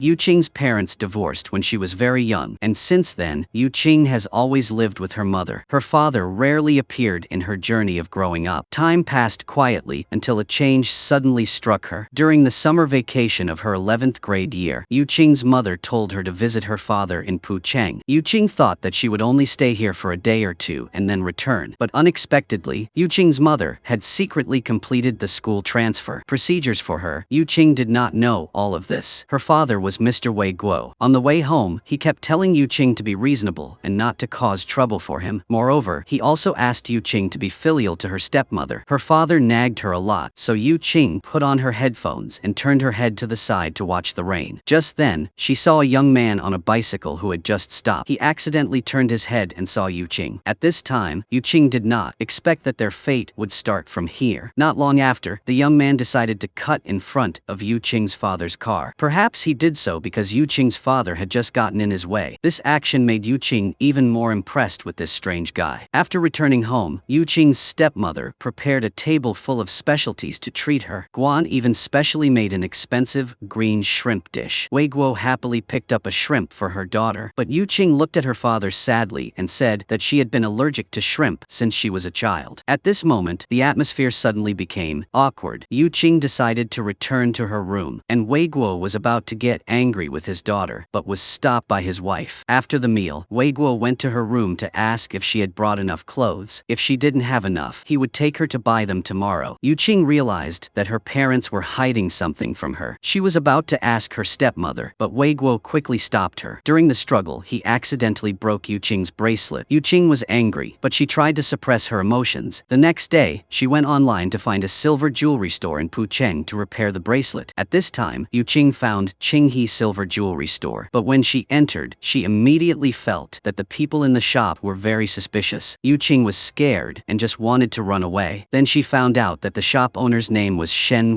Yuching's parents divorced when she was very young, and since then, Yuching has always lived with her mother. Her father rarely appeared in her journey of growing up. Time passed quietly until a change suddenly struck her. During the summer vacation of her 11th grade year, Yuching's mother told her to visit her father in Puchang. Yuching thought that she would only stay here for a day or two and then return, but unexpectedly, Yuching's mother had secretly completed the school transfer procedures for her. Yuching did not know all of this. Her father was Mr. Wei Guo. On the way home, he kept telling Yuching to be reasonable and not to cause trouble for him. Moreover, he also asked Yuching to be filial to her stepmother. Her father nagged her a lot, so Yuching put on her headphones and turned her head to the side to watch the rain. Just then, she saw a young man on a bicycle who had just stopped. He accidentally turned his head and saw Yuching. At this time, Yuching did not expect that their fate would start from here. Not long after, the young man decided to cut in front of Yuching's father's car. Perhaps he did so because Yuching's father had just gotten in his way. This action made Yuching even more impressed with this strange guy. After returning home, Yuching's stepmother prepared a table full of specialties to treat her. Guan even specially made an expensive green shrimp dish. Wei Guo happily picked up a shrimp for her daughter, but Yuching looked at her father sadly and said that she had been allergic to shrimp since she was a child. At this moment, the atmosphere suddenly became awkward. Yuching decided to return to her room, and Wei Guo was about to get angry with his daughter, but was stopped by his wife. After the meal, Wei Guo went to her room to ask if she had brought enough clothes. If she didn't have enough, he would take her to buy them tomorrow. Yuching realized that her parents were hiding something from her. She was about to ask her stepmother, but Wei Guo quickly stopped her. During the struggle, he accidentally broke Yuching's bracelet. Yuching was angry, but she tried to suppress her emotions. The next day, she went online to find a silver jewelry store in Puchang to repair the bracelet. At this time, Yuching found Qinghe Silver Jewelry Store, but when she entered, she immediately felt that the people in the shop were very suspicious. Yuching was scared and just wanted to run away. Then she found out that the shop owner's name was Shen.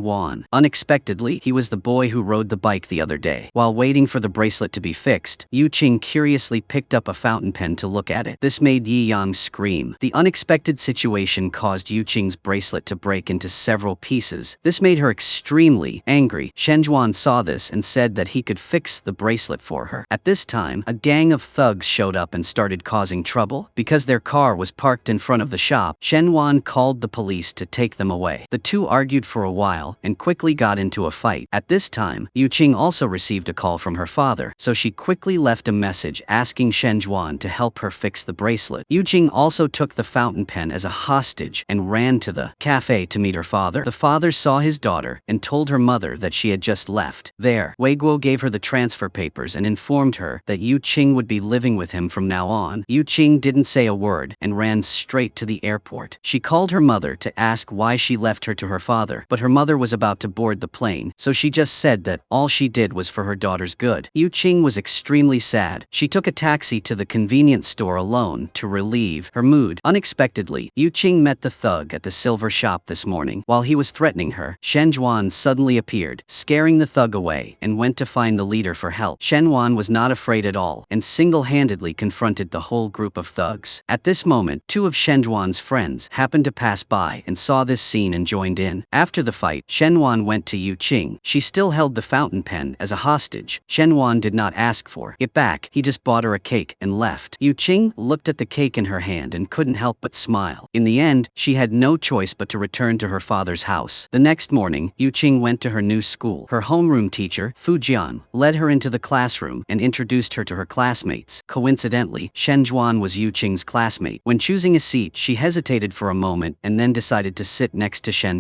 Unexpectedly, he was the boy who rode the bike the other day. While waiting for the bracelet to be fixed, Yuching curiously picked up a fountain pen to look at it. This made Yi Yang scream. The unexpected situation caused Yuching's bracelet to break into several pieces. This made her extremely angry. Shen saw this and said that he could fix the bracelet for her. At this time, a gang of thugs showed up and started causing trouble. Because their car was parked in front of the shop, Shen called the police to take them away. The two argued for a while and quickly got into a fight. At this time, Yuching also received a call from her father, so she quickly left a message asking Shen to help her fix the bracelet. Yuching also took the fountain pen as a hostage and ran to the cafe to meet her father. The father saw his daughter and told her mother that she had just left. There, Wei Guo gave her the transfer papers and informed her that Yuching would be living with him from now on. Yuching didn't say a word and ran straight to the airport. She called her mother to ask why she left her to her father, but her mother was about to board the plane, so she just said that all she did was for her daughter's good. Yuching was extremely sad. She took a taxi to the convenience store alone to relieve her mood. Unexpectedly, Yuching met the thug at the silver shop this morning. While he was threatening her, Shen suddenly appeared, scaring the thug away, and went to find the leader for help. Shen was not afraid at all and single-handedly confronted the whole group of thugs. At this moment, two of Shen friends happened to pass by and saw this scene and joined in. After the fight, Shen went to Yuching. She still held the fountain pen as a hostage. Shen did not ask for it back. He just bought her a cake and left. Yuching looked at the cake in her hand and couldn't help but smile. In the end, she had no choice but to return to her father's house. The next morning, Yuching went to her new school. Her homeroom teacher, Fujian, led her into the classroom and introduced her to her classmates. Coincidentally, Shen was Yuching's classmate. When choosing a seat, she hesitated for a moment and then decided to sit next to Shen.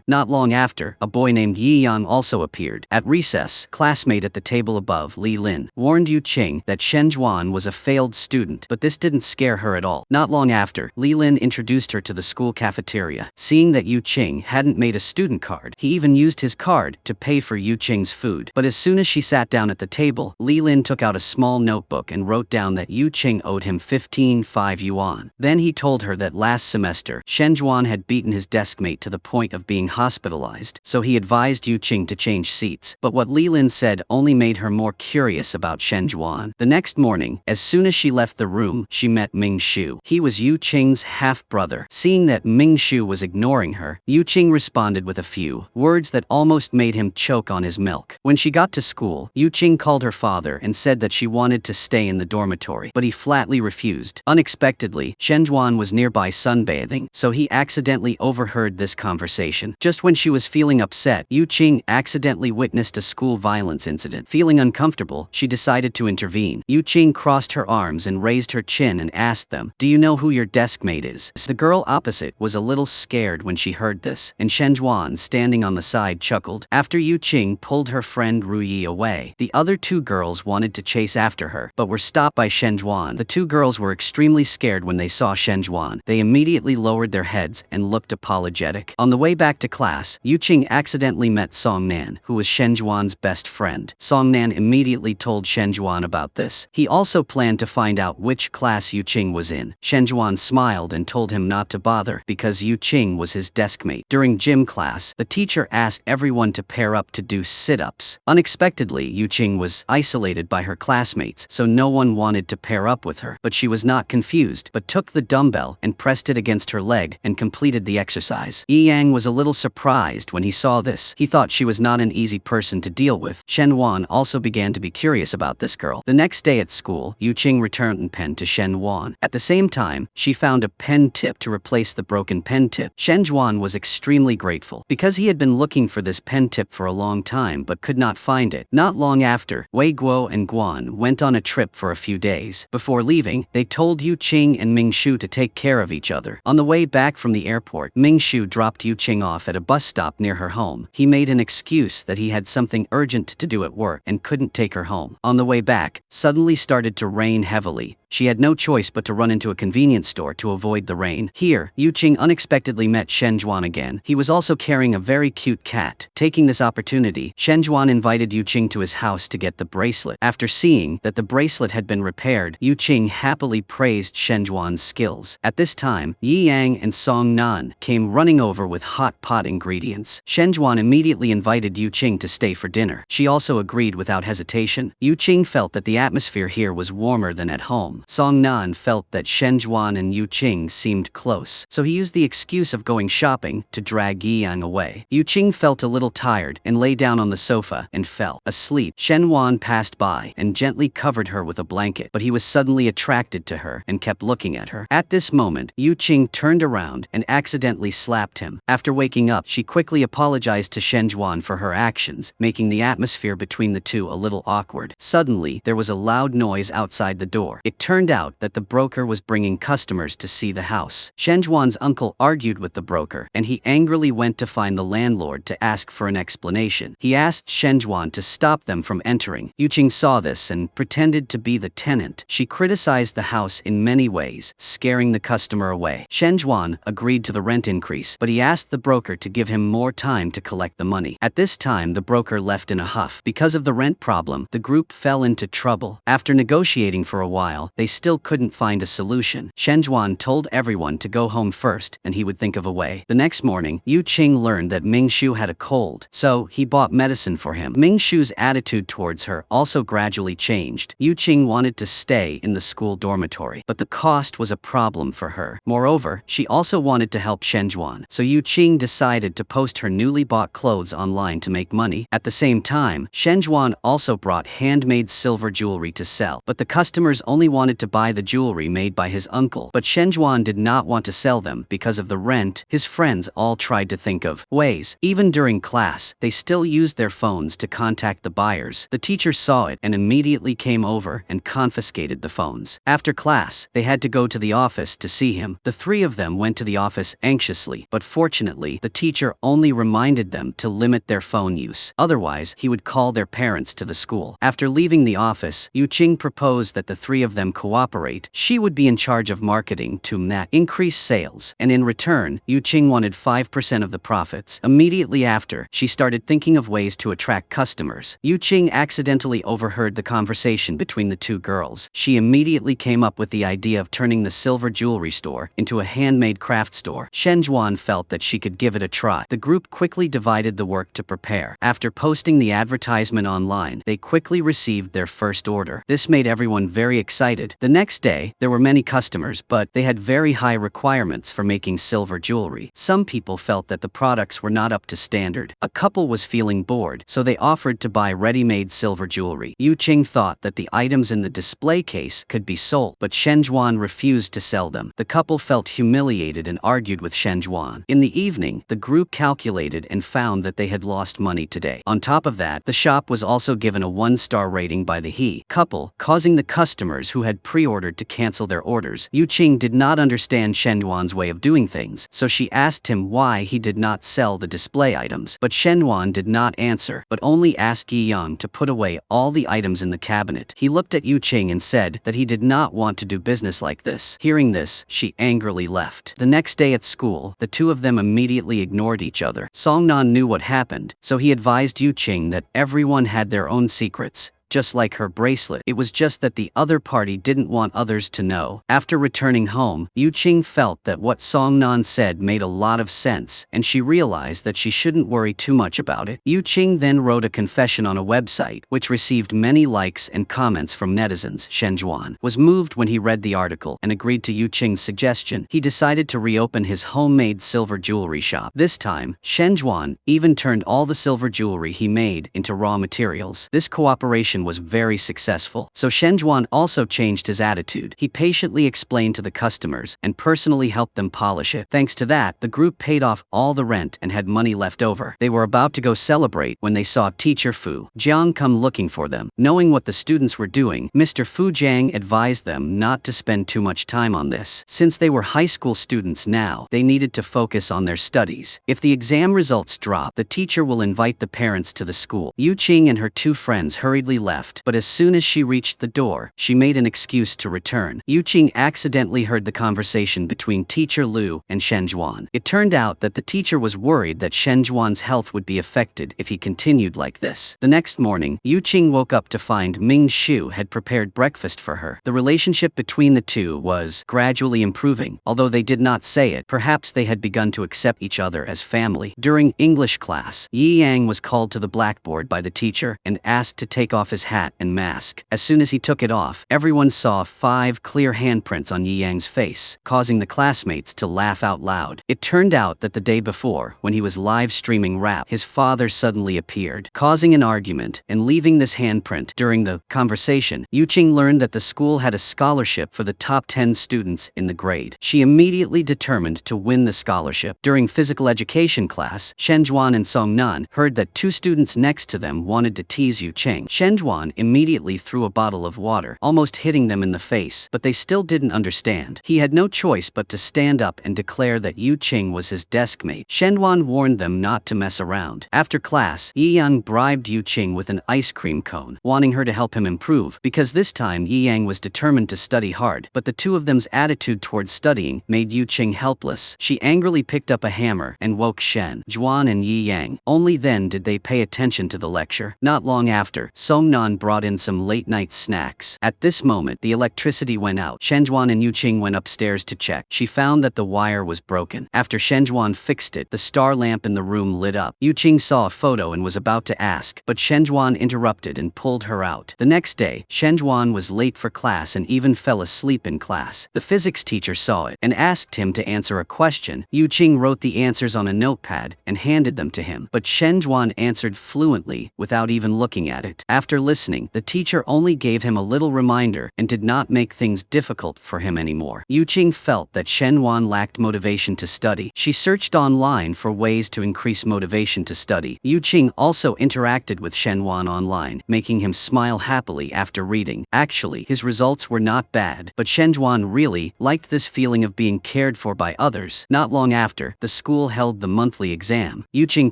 Not long after, a boy named Yi Yang also appeared. At recess, classmate at the table above, Li Lin, warned Yuching that Shen was a failed student, but this didn't scare her at all. Not long after, Li Lin introduced her to the school cafeteria. Seeing that Yuching hadn't made a student card, he even used his card to pay for Yuching's food. But as soon as she sat down at the table, Li Lin took out a small notebook and wrote down that Yuching owed him 15,500 yuan. Then he told her that last semester, Shen had beaten his deskmate to the point of being hospitalized, so he advised Yuching to change seats. But what Li Lin said only made her more curious about Shen. The next morning, as soon as she left the room, she met Ming Shu. He was Yuching's half-brother. Seeing that Ming Shu was ignoring her, Yuching responded with a few words that almost made him choke on his milk. When she got to school, Yuching called her father and said that she wanted to stay in the dormitory, but he flatly refused. Unexpectedly, Shen was nearby sunbathing, so he accidentally overheard this conversation. Just when she was feeling upset, Yuching accidentally witnessed a school violence incident. Feeling uncomfortable, she decided to intervene. Yuching crossed her arms and raised her chin and asked them, "Do you know who your desk mate is?" The girl opposite was a little scared when she heard this, and Shen standing on the side chuckled. After Yuching pulled her friend Ruyi away, the other two girls wanted to chase after her, but were stopped by Shen. The two girls were extremely scared when they saw Shen. They immediately lowered their heads and looked apologetic. On the way back to class, Yuching accidentally met Song Nan, who was Shen best friend. Song Nan immediately told Shen about this. He also planned to find out which class Yuching was in. Shen smiled and told him not to bother because Yuching was his deskmate. During gym class, the teacher asked everyone to pair up to do sit-ups. Unexpectedly, Yuching was isolated by her classmates, so no one wanted to pair up with her. But she was not confused, but took the dumbbell and pressed it against her leg and completed the exercise. Yi Yang was a little surprised when he saw this. He thought she was not an easy person to deal with. Shen also began to be curious about this girl. The next day at school, Yuching returned a pen to Shen. At the same time, she found a pen tip to replace the broken pen tip. Shen was extremely grateful because he had been looking for this pen tip for a long time but could not find it. Not long after, Wei Guo and Guan went on a trip for a few days. Before leaving, they told Yuching and Mingshu to take care of each other. On the way back from the airport, Mingshu dropped Yuching off at a bus stop near her home. He made an excuse that he had something urgent to do at work and couldn't take her home. On the way back, suddenly started to rain heavily. She had no choice but to run into a convenience store to avoid the rain. Here, Yuching unexpectedly met Shen again. He was also carrying a very cute cat. Taking this opportunity, Shen invited Yuching to his house to get the bracelet. After seeing that the bracelet had been repaired, Yuching happily praised Shen skills. At this time, Yi Yang and Song Nan came running over with hot pot ingredients. Shen immediately invited Yuching to stay for dinner. She also agreed without hesitation. Yuching felt that the atmosphere here was warmer than at home. Song Nan felt that Shen and Yuching seemed close, so he used the excuse of going shopping to drag Yi Yang away. Yuching felt a little tired and lay down on the sofa and fell asleep. Shen passed by and gently covered her with a blanket, but he was suddenly attracted to her and kept looking at her. At this moment, Yuching turned around and accidentally slapped him. After waking up, she quickly apologized to Shen for her actions, making the atmosphere between the two a little awkward. Suddenly, there was a loud noise outside the door. It turned out that the broker was bringing customers to see the house. Shen uncle argued with the broker, and he angrily went to find the landlord to ask for an explanation. He asked Shen to stop them from entering. Yuching saw this and pretended to be the tenant. She criticized the house in many ways, scaring the customer away. Shen agreed to the rent increase, but he asked the broker to give him more time to collect the money. At this time, the broker left in a huff. Because of the rent problem, the group fell into trouble. After negotiating for a while, they still couldn't find a solution. Shen told everyone to go home first, and he would think of a way. The next morning, Yuching learned that Mingshu had a cold, so he bought medicine for him. Mingshu's attitude towards her also gradually changed. Yuching wanted to stay in the school dormitory, but the cost was a problem for her. Moreover, she also wanted to help Shen so Yuching decided to post her newly bought clothes online to make money. At the same time, Shen also brought handmade silver jewelry to sell, but the customers only wanted to buy the jewelry made by his uncle. But Shen did not want to sell them because of the rent. His friends all tried to think of ways. Even during class, they still used their phones to contact the buyers. The teacher saw it and immediately came over and confiscated the phones. After class, they had to go to the office to see him. The three of them went to the office anxiously, but fortunately, the teacher only reminded them to limit their phone use. Otherwise, he would call their parents to the school. After leaving the office, Yuching proposed that the three of them cooperate. She would be in charge of marketing to increase sales, and in return, Yuching wanted 5% of the profits. Immediately after, she started thinking of ways to attract customers. Yuching accidentally overheard the conversation between the two girls. She immediately came up with the idea of turning the silver jewelry store into a handmade craft store. Shen felt that she could give it a try. The group quickly divided the work to prepare. After posting the advertisement online, they quickly received their first order. This made everyone very excited excited. The next day, there were many customers, but they had very high requirements for making silver jewelry. Some people felt that the products were not up to standard. A couple was feeling bored, so they offered to buy ready-made silver jewelry. Yuching thought that the items in the display case could be sold, but Shen Juan refused to sell them. The couple felt humiliated and argued with Shen Juan. In the evening, the group calculated and found that they had lost money today. On top of that, the shop was also given a 1-star rating by the he couple, causing the customers who had pre-ordered to cancel their orders. Yuching did not understand Shen Juan's way of doing things, so she asked him why he did not sell the display items. But Shen Juan did not answer, but only asked Yuching to put away all the items in the cabinet. He looked at Yuching and said that he did not want to do business like this. Hearing this, she angrily left. The next day at school, the two of them immediately ignored each other. Songnan knew what happened, so he advised Yuching that everyone had their own secrets, just like her bracelet. It was just that the other party didn't want others to know. After returning home, Yuching felt that what Songnan said made a lot of sense, and she realized that she shouldn't worry too much about it. Yuching then wrote a confession on a website, which received many likes and comments from netizens. Shen Juan was moved when he read the article and agreed to Yuching's suggestion. He decided to reopen his homemade silver jewelry shop. This time, Shen Juan even turned all the silver jewelry he made into raw materials. This cooperation was very successful, so Shen Juan also changed his attitude. He patiently explained to the customers and personally helped them polish it. Thanks to that, the group paid off all the rent and had money left over. They were about to go celebrate when they saw teacher Fu Jiang come looking for them. Knowing what the students were doing, Mr. Fu Jiang advised them not to spend too much time on this. Since they were high school students now, they needed to focus on their studies. If the exam results drop, the teacher will invite the parents to the school. Yuching and her two friends hurriedly left, but as soon as she reached the door, she made an excuse to return. Yuching accidentally heard the conversation between teacher Lu and Shen Juan. It turned out that the teacher was worried that Shen Juan's health would be affected if he continued like this. The next morning, Yuching woke up to find Ming Shu had prepared breakfast for her. The relationship between the two was gradually improving, although they did not say it. Perhaps they had begun to accept each other as family. During English class, Yi Yang was called to the blackboard by the teacher and asked to take off his hat and mask. As soon as he took it off, everyone saw 5 clear handprints on Yi Yang's face, causing the classmates to laugh out loud. It turned out that the day before, when he was live streaming rap, his father suddenly appeared, causing an argument and leaving this handprint. During the conversation, Yuching learned that the school had a scholarship for the top 10 students in the grade. She immediately determined to win the scholarship. During physical education class, Shen Juan and Songnan heard that 2 students next to them wanted to tease Yuching. Shen Juan immediately threw a bottle of water, almost hitting them in the face, but they still didn't understand. He had no choice but to stand up and declare that Yuching was his deskmate. Shen Juan warned them not to mess around. After class, Yi Yang bribed Yuching with an ice cream cone, wanting her to help him improve, because this time Yi Yang was determined to study hard, but the two of them's attitude towards studying made Yuching helpless. She angrily picked up a hammer and woke Shen Juan and Yi Yang. Only then did they pay attention to the lecture. Not long after, Songnan brought in some late-night snacks. At this moment, the electricity went out. Shen Juan and Yuching went upstairs to check. She found that the wire was broken. After Shen Juan fixed it, the star lamp in the room lit up. Yuching saw a photo and was about to ask, but Shen Juan interrupted and pulled her out. The next day, Shen Juan was late for class and even fell asleep in class. The physics teacher saw it and asked him to answer a question. Yuching wrote the answers on a notepad and handed them to him, but Shen Juan answered fluently without even looking at it. After listening, the teacher only gave him a little reminder and did not make things difficult for him anymore. Yuching felt that Shen Juan lacked motivation to study. She searched online for ways to increase motivation to study. Yuching also interacted with Shen Juan online, making him smile happily after reading. Actually, his results were not bad, but Shen Juan really liked this feeling of being cared for by others. Not long after, the school held the monthly exam. Yuching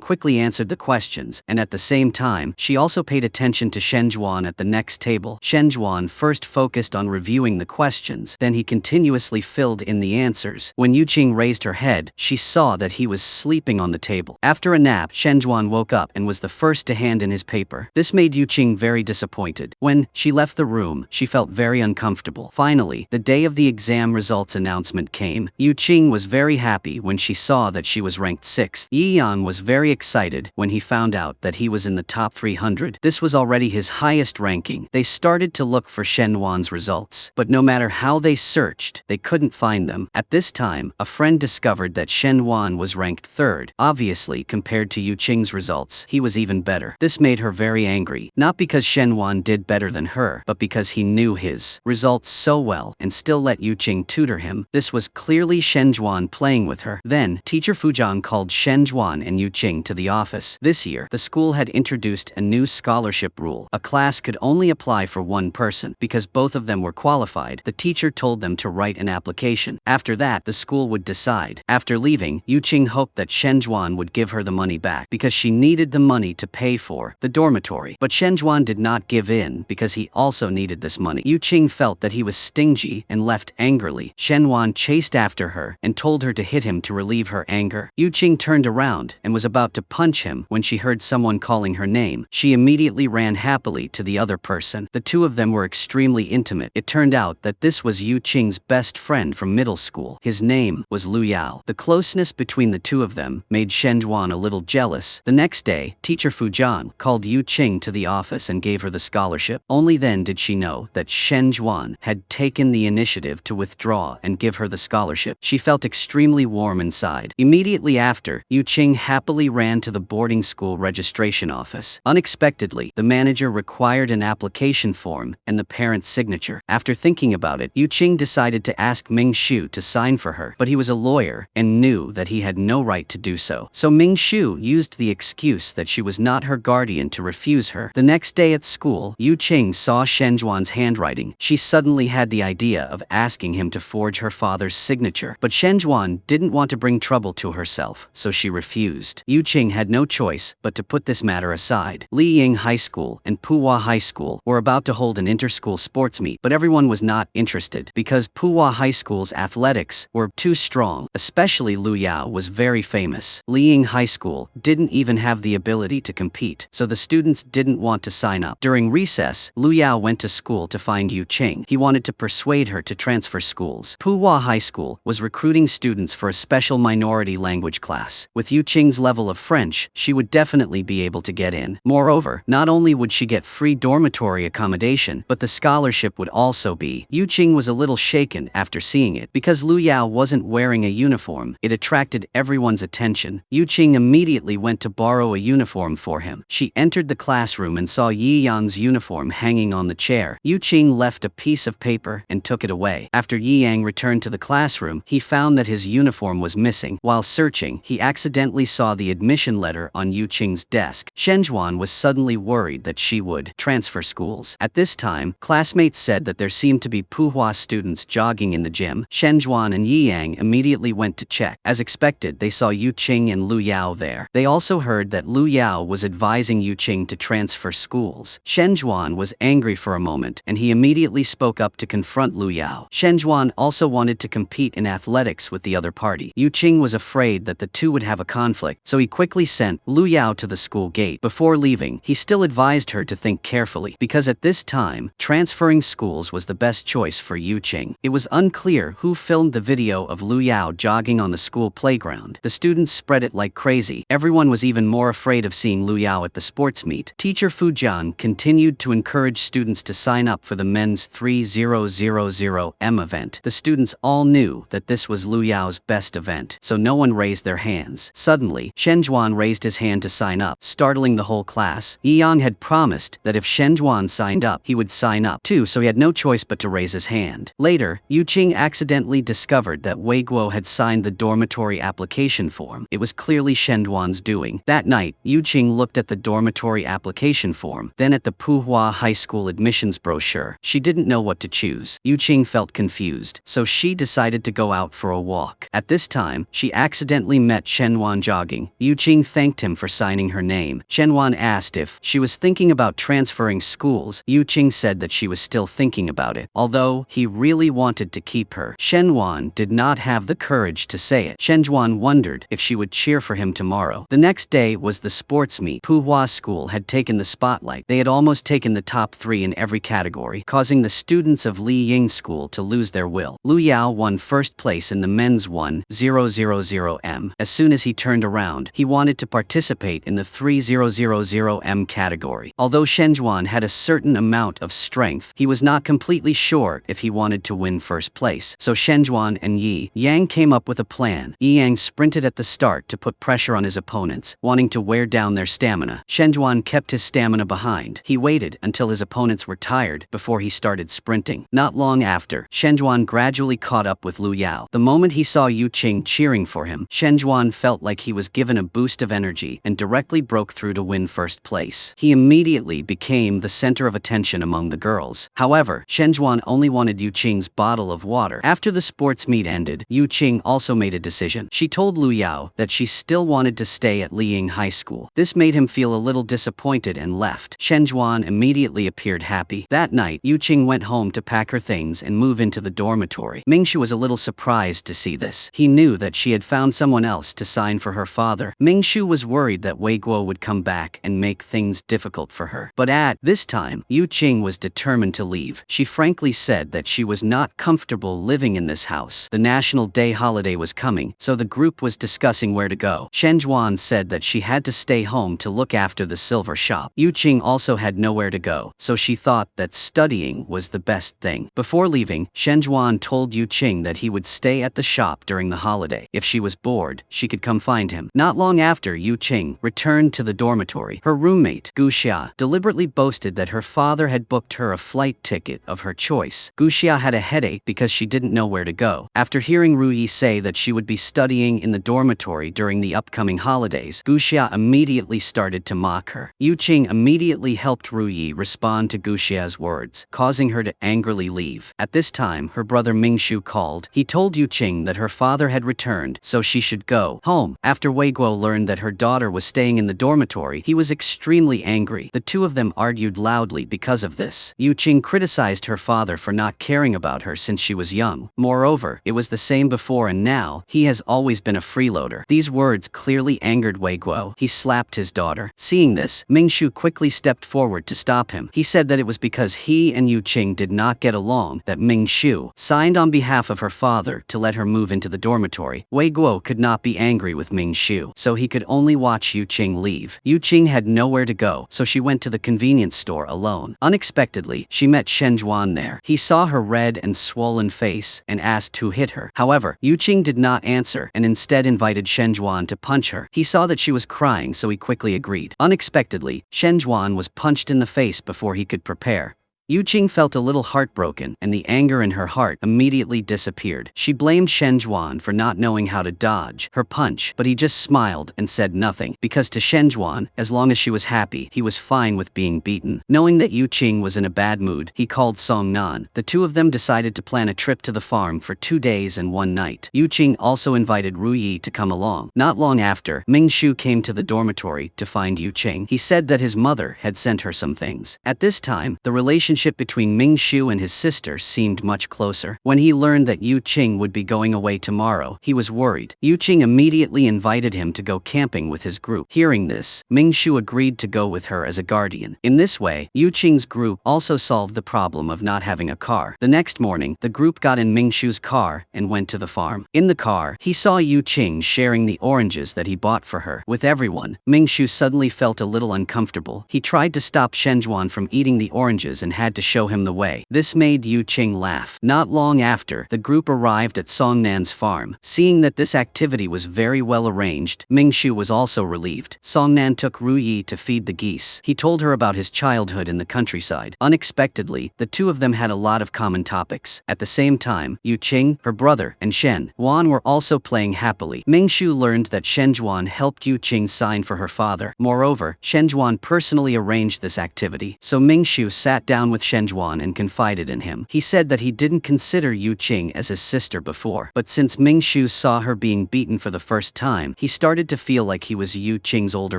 quickly answered the questions, and at the same time, she also paid attention to Shen Juan at the next table. Shen Juan first focused on reviewing the questions, then he continuously filled in the answers. When Yuching raised her head, she saw that he was sleeping on the table. After a nap, Shen Juan woke up and was the first to hand in his paper. This made Yuching very disappointed. When she left the room, she felt very uncomfortable. Finally, the day of the exam results announcement came. Yuching was very happy when she saw that she was ranked 6th. Yi Yang was very excited when he found out that he was in the top 300. This was already his highest ranking. They started to look for Shen Wan's results, but no matter how they searched, they couldn't find them. At this time, a friend discovered that Shen Wan was ranked 3rd. Obviously, compared to Yuching's results, he was even better. This made her very angry, not because Shen Wan did better than her, but because he knew his results so well and still let Yuching tutor him. This was clearly Shen Juan playing with her. Then, teacher Puchang called Shen Juan and Yuching to the office. This year, the school had introduced a new scholarship rule. A class could only apply for one person. Because both of them were qualified, the teacher told them to write an application. After that, the school would decide. After leaving, Yuching hoped that Shen Juan would give her the money back because she needed the money to pay for the dormitory. But Shen Juan did not give in because he also needed this money. Yuching felt that he was stingy and left angrily. Shen Juan chased after her and told her to hit him to relieve her anger. Yuching turned around and was about to punch him when she heard someone calling her name. She immediately ran happily to the other person. The two of them were extremely intimate. It turned out that this was Yuching's best friend from middle school. His name was Lu Yao. The closeness between the two of them made Shen Juan a little jealous. The next day, teacher Puchang called Yuching to the office and gave her the scholarship. Only then did she know that Shen Juan had taken the initiative to withdraw and give her the scholarship. She felt extremely warm inside. Immediately after, Yuching happily ran to the boarding school registration office. Unexpectedly, the manager required an application form and the parent's signature. After thinking about it, Yuching decided to ask Ming Shu to sign for her, but he was a lawyer and knew that he had no right to do so. So Ming Shu used the excuse that she was not her guardian to refuse her. The next day at school, Yuching saw Shen Juan's handwriting. She suddenly had the idea of asking him to forge her father's signature, but Shen Juan didn't want to bring trouble to herself, so she refused. Yuching had no choice but to put this matter aside. Liying High School and Puhua High School were about to hold an inter-school sports meet, but everyone was not interested because Puhua High School's athletics were too strong. Especially Lu Yao was very famous. Liying High School didn't even have the ability to compete, so the students didn't want to sign up. During recess, Lu Yao went to school to find Yuching. He wanted to persuade her to transfer schools. Puhua High School was recruiting students for a special minority language class. With Yuching's level of French, she would definitely be able to get in. Moreover, not only would she get free dormitory accommodation, but the scholarship would also be. Yuching was a little shaken after seeing it. Because Lu Yao wasn't wearing a uniform, it attracted everyone's attention. Yuching immediately went to borrow a uniform for him. She entered the classroom and saw Yi Yang's uniform hanging on the chair. Yuching left a piece of paper and took it away. After Yi Yang returned to the classroom, he found that his uniform was missing. While searching, he accidentally saw the admission letter on Yuching's desk. Shen Juan was suddenly worried that she would transfer schools. At this time, classmates said that there seemed to be Puhua students jogging in the gym. Shen Juan and Yi Yang immediately went to check. As expected, they saw Yuching and Lu Yao there. They also heard that Lu Yao was advising Yuching to transfer schools. Shen Juan was angry for a moment, and he immediately spoke up to confront Lu Yao. Shen Juan also wanted to compete in athletics with the other party. Yuching was afraid that the two would have a conflict, so he quickly sent Lu Yao to the school gate. Before leaving, he still advised her to think carefully, because at this time, transferring schools was the best choice for Yuching. It was unclear who filmed the video of Lu Yao jogging on the school playground. The students spread it like crazy. Everyone was even more afraid of seeing Lu Yao at the sports meet. Teacher Puchang continued to encourage students to sign up for the men's 3000M event. The students all knew that this was Lu Yao's best event, so no one raised their hands. Suddenly, Shen Juan raised his hand to sign up, startling the whole class. Yi Yang had promised that if Shen Juan signed up, he would sign up too, so he had no choice but to raise his hand. Later, Yuching accidentally discovered that Wei Guo had signed the dormitory application form. It was clearly Shen Juan's doing. That night, Yuching looked at the dormitory application form, then at the Puhua High School admissions brochure. She didn't know what to choose. Yuching felt confused, so she decided to go out for a walk. At this time, she accidentally met Shen Juan jogging. Yuching thanked him for signing her name. Shen Juan asked if she was thinking about transferring schools. Yuching said that she was still thinking about it, although he really wanted to keep her. Shen Juan did not have the courage to say it. Shen Juan wondered if she would cheer for him tomorrow. The next day was the sports meet. Puhua School had taken the spotlight. They had almost taken the top 3 in every category, causing the students of Liying School to lose their will. Lu Yao won first place in the men's 1000M. As soon as he turned around, he wanted to participate in the 3000M category. Although Although Shenjuan had a certain amount of strength, he was not completely sure if he wanted to win first place. So Shenjuan and Yi Yang came up with a plan. Yi Yang sprinted at the start to put pressure on his opponents, wanting to wear down their stamina. Shenjuan kept his stamina behind. He waited until his opponents were tired before he started sprinting. Not long after, Shenjuan gradually caught up with Lu Yao. The moment he saw Yuching cheering for him, Shenjuan felt like he was given a boost of energy and directly broke through to win first place. He immediately became the center of attention among the girls. However, Shenjuan only wanted Yuching's bottle of water. After the sports meet ended, Yuching also made a decision. She told Lu Yao that she still wanted to stay at Liying High School. This made him feel a little disappointed and left. Shenjuan immediately appeared happy. That night, Yuching went home to pack her things and move into the dormitory. Mingshu was a little surprised to see this. He knew that she had found someone else to sign for her father. Mingshu was worried that Wei Guo would come back and make things difficult for her. But at this time, Yuching was determined to leave. She frankly said that she was not comfortable living in this house. The National Day holiday was coming, so the group was discussing where to go. Shenjuan said that she had to stay home to look after the silver shop. Yuching also had nowhere to go, so she thought that studying was the best thing. Before leaving, Shenjuan told Yuching that he would stay at the shop during the holiday. If she was bored, she could come find him. Not long after Yuching returned to the dormitory, her roommate, Gu Xia, deliberately boasted that her father had booked her a flight ticket of her choice. Gu Xia had a headache because she didn't know where to go. After hearing Ru Yi say that she would be studying in the dormitory during the upcoming holidays, Gu Xia immediately started to mock her. Yuching immediately helped Ru Yi respond to Gu Xia's words, causing her to angrily leave. At this time, her brother Mingshu called. He told Yuching that her father had returned, so she should go home. After Wei Guo learned that her daughter was staying in the dormitory, he was extremely angry. The two of them argued loudly because of this. Yuching criticized her father for not caring about her since she was young. Moreover, it was the same before and now, he has always been a freeloader. These words clearly angered Wei Guo. He slapped his daughter. Seeing this, Mingshu quickly stepped forward to stop him. He said that it was because he and Yuching did not get along that Mingshu signed on behalf of her father to let her move into the dormitory. Wei Guo could not be angry with Mingshu, so he could only watch Yuching leave. Yuching had nowhere to go, so she went to the convenience store alone. Unexpectedly, she met Shenjuan there. He saw her red and swollen face and asked who hit her. However, Yuching did not answer and instead invited Shenjuan to punch her. He saw that she was crying, so he quickly agreed. Unexpectedly, Shenjuan was punched in the face before he could prepare. Yuching felt a little heartbroken, and the anger in her heart immediately disappeared. She blamed Shenjuan for not knowing how to dodge her punch, but he just smiled and said nothing, because to Shenjuan, as long as she was happy, he was fine with being beaten. Knowing that Yuching was in a bad mood, he called Song Nan. The two of them decided to plan a trip to the farm for 2 days and 1 night. Yuching also invited Ru Yi to come along. Not long after, Mingshu came to the dormitory to find Yuching. He said that his mother had sent her some things. At this time, the relationship between Mingshu and his sister seemed much closer. When he learned that Yuching would be going away tomorrow, he was worried. Yuching immediately invited him to go camping with his group. Hearing this, Mingshu agreed to go with her as a guardian. In this way, Yuching's group also solved the problem of not having a car. The next morning, the group got in Mingshu's car and went to the farm. In the car, he saw Yuching sharing the oranges that he bought for her with everyone. Mingshu suddenly felt a little uncomfortable. He tried to stop Shenjuan from eating the oranges and had to show him the way. This made Yuching laugh. Not long after, the group arrived at Songnan's farm. Seeing that this activity was very well arranged, Mingshu was also relieved. Songnan took Ru Yi to feed the geese. He told her about his childhood in the countryside. Unexpectedly, the two of them had a lot of common topics. At the same time, Yuching, her brother, and Shen Juan were also playing happily. Mingshu learned that Shenjuan helped Yuching sign for her father. Moreover, Shenjuan personally arranged this activity, so Mingshu sat down with Shenjuan and confided in him. He said that he didn't consider Yuching as his sister before, but since Mingshu saw her being beaten for the first time, he started to feel like he was Yuching's older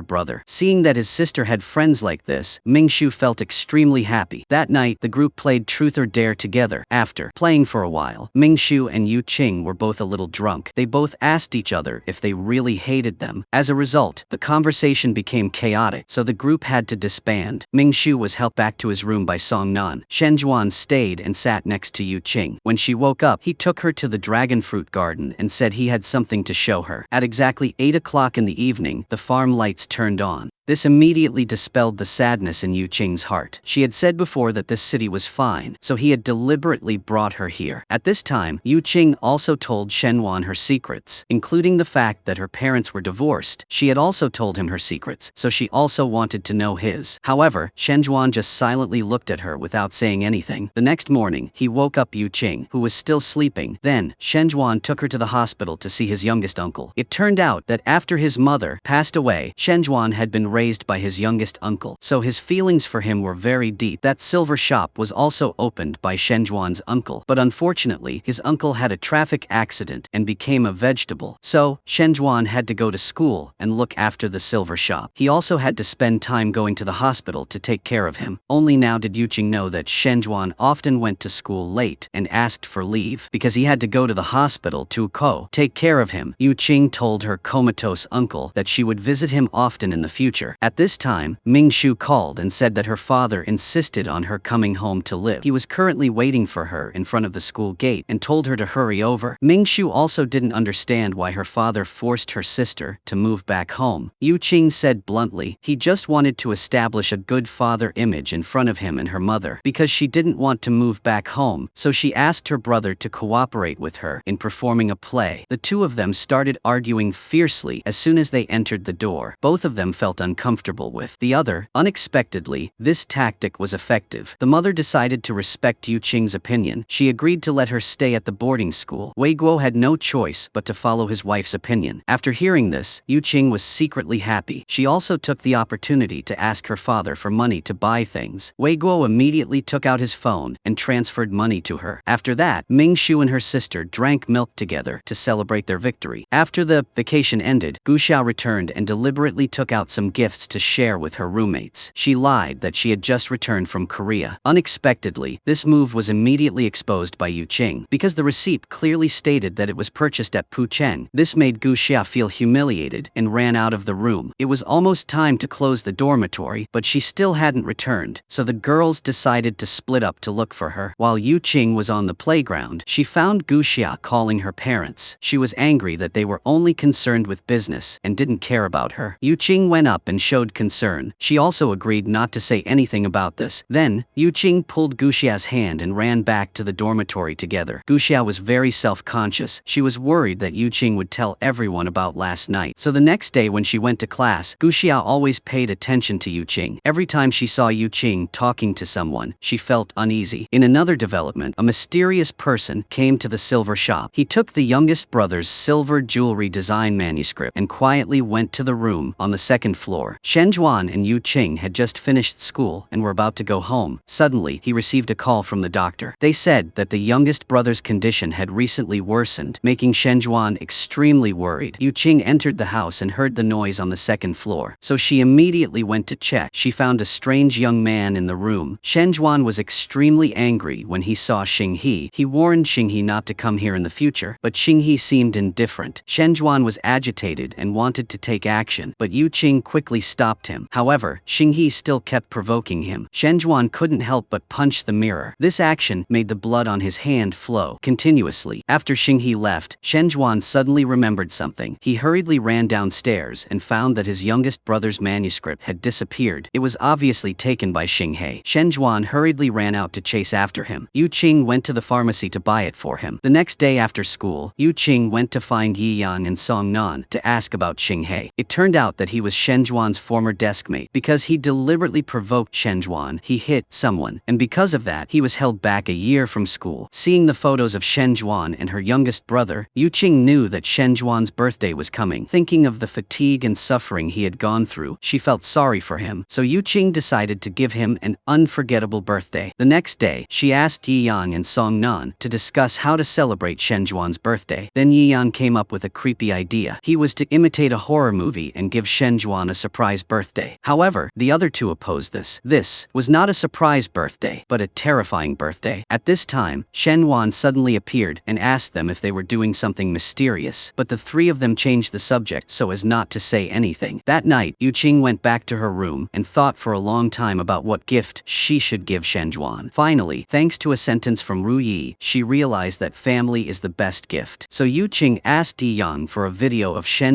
brother. Seeing that his sister had friends like this, Mingshu felt extremely happy. That night, the group played Truth or Dare together. After playing for a while, Mingshu and Yuching were both a little drunk. They both asked each other if they really hated them. As a result, the conversation became chaotic, so the group had to disband. Mingshu was helped back to his room by Song Nan. Shenjuan stayed and sat next to Yuching. When she woke up, he took her to the dragon fruit garden and said he had something to show her. At exactly 8 o'clock in the evening, the farm lights turned on. This immediately dispelled the sadness in Yuching's heart. She had said before that this city was fine, so he had deliberately brought her here. At this time, Yuching also told Shen her secrets, including the fact that her parents were divorced. She had also told him her secrets, so she also wanted to know his. However, Shen just silently looked at her without saying anything. The next morning, he woke up Yuching, who was still sleeping. Then, Shen took her to the hospital to see his youngest uncle. It turned out that after his mother passed away, Shen had been raised by his youngest uncle, so his feelings for him were very deep. That silver shop was also opened by Shen uncle, but unfortunately, his uncle had a traffic accident and became a vegetable, so Shen had to go to school and look after the silver shop. He also had to spend time going to the hospital to take care of him. Only now did Yuching know that Shen often went to school late and asked for leave because he had to go to the hospital to take care of him. Yuching told her comatose uncle that she would visit him often in the future. At this time, Mingshu called and said that her father insisted on her coming home to live. He was currently waiting for her in front of the school gate and told her to hurry over. Mingshu also didn't understand why her father forced her sister to move back home. Yuching said bluntly he just wanted to establish a good father image in front of him and her mother because she didn't want to move back home, so she asked her brother to cooperate with her in performing a play. The two of them started arguing fiercely as soon as they entered the door. Both of them felt uncomfortable with the other. Unexpectedly, this tactic was effective. The mother decided to respect Yuching's opinion. She agreed to let her stay at the boarding school. Wei Guo had no choice but to follow his wife's opinion. After hearing this, Yuching was secretly happy. She also took the opportunity to ask her father for money to buy things. Wei Guo immediately took out his phone and transferred money to her. After that, Mingshu and her sister drank milk together to celebrate their victory. After the vacation ended, Guxiao returned and deliberately took out some gifts to share with her roommates. She lied that she had just returned from Korea. Unexpectedly, this move was immediately exposed by Yuching because the receipt clearly stated that it was purchased at Puchang. This made Guxiao feel humiliated and ran out of the room. It was almost time to close the dormitory, but she still hadn't returned, so the girls decided to split up to look for her. While Yuching was on the playground, she found Guxiao calling her parents. She was angry that they were only concerned with business and didn't care about her. Yuching went up and showed concern. She also agreed not to say anything about this. Then, Yuching pulled Guxiao's hand and ran back to the dormitory together. Guxiao was very self-conscious. She was worried that Yuching would tell everyone about last night. So the next day when she went to class, Guxiao always paid attention to Yuching. Every time she saw Yuching talking to someone, she felt uneasy. In another development, a mysterious person came to the silver shop. He took the youngest brother's silver jewelry design manuscript and quietly went to the room on the second floor. Shen and Yuching had just finished school and were about to go home. Suddenly, he received a call from the doctor. They said that the youngest brother's condition had recently worsened, making Shen extremely worried. Yuching entered the house and heard the noise on the second floor, so she immediately went to check. She found a strange young man in the room. Shen was extremely angry when he saw Xinghe. He warned Xinghe not to come here in the future, but Xinghe seemed indifferent. Shen was agitated and wanted to take action, but Yuching quickly stopped him. However, Xinghe still kept provoking him. Shen couldn't help but punch the mirror. This action made the blood on his hand flow continuously. After Xinghe left, Shen suddenly remembered something. He hurriedly ran downstairs and found that his youngest brother's manuscript had disappeared. It was obviously taken by Xinghe. Shen hurriedly ran out to chase after him. Yuching went to the pharmacy to buy it for him. The next day after school, Yuching went to find Yiyang and Songnan to ask about Xinghe. It turned out that he was Shen former deskmate. Because he deliberately provoked Shen, he hit someone, and because of that, he was held back a year from school. Seeing the photos of Shen and her youngest brother, Yuching knew that Shen birthday was coming. Thinking of the fatigue and suffering he had gone through, she felt sorry for him, so Yuching decided to give him an unforgettable birthday. The next day, she asked Yiyang and Songnan to discuss how to celebrate Shen birthday. Then Yiyang came up with a creepy idea. He was to imitate a horror movie and give Shen a surprise birthday. However, the other two opposed this. This was not a surprise birthday, but a terrifying birthday. At this time, Shen suddenly appeared and asked them if they were doing something mysterious, but the three of them changed the subject so as not to say anything. That night, Yuching went back to her room and thought for a long time about what gift she should give Shen. Finally, thanks to a sentence from Ru Yi, she realized that family is the best gift. So Yuching asked Yiyang for a video of Shen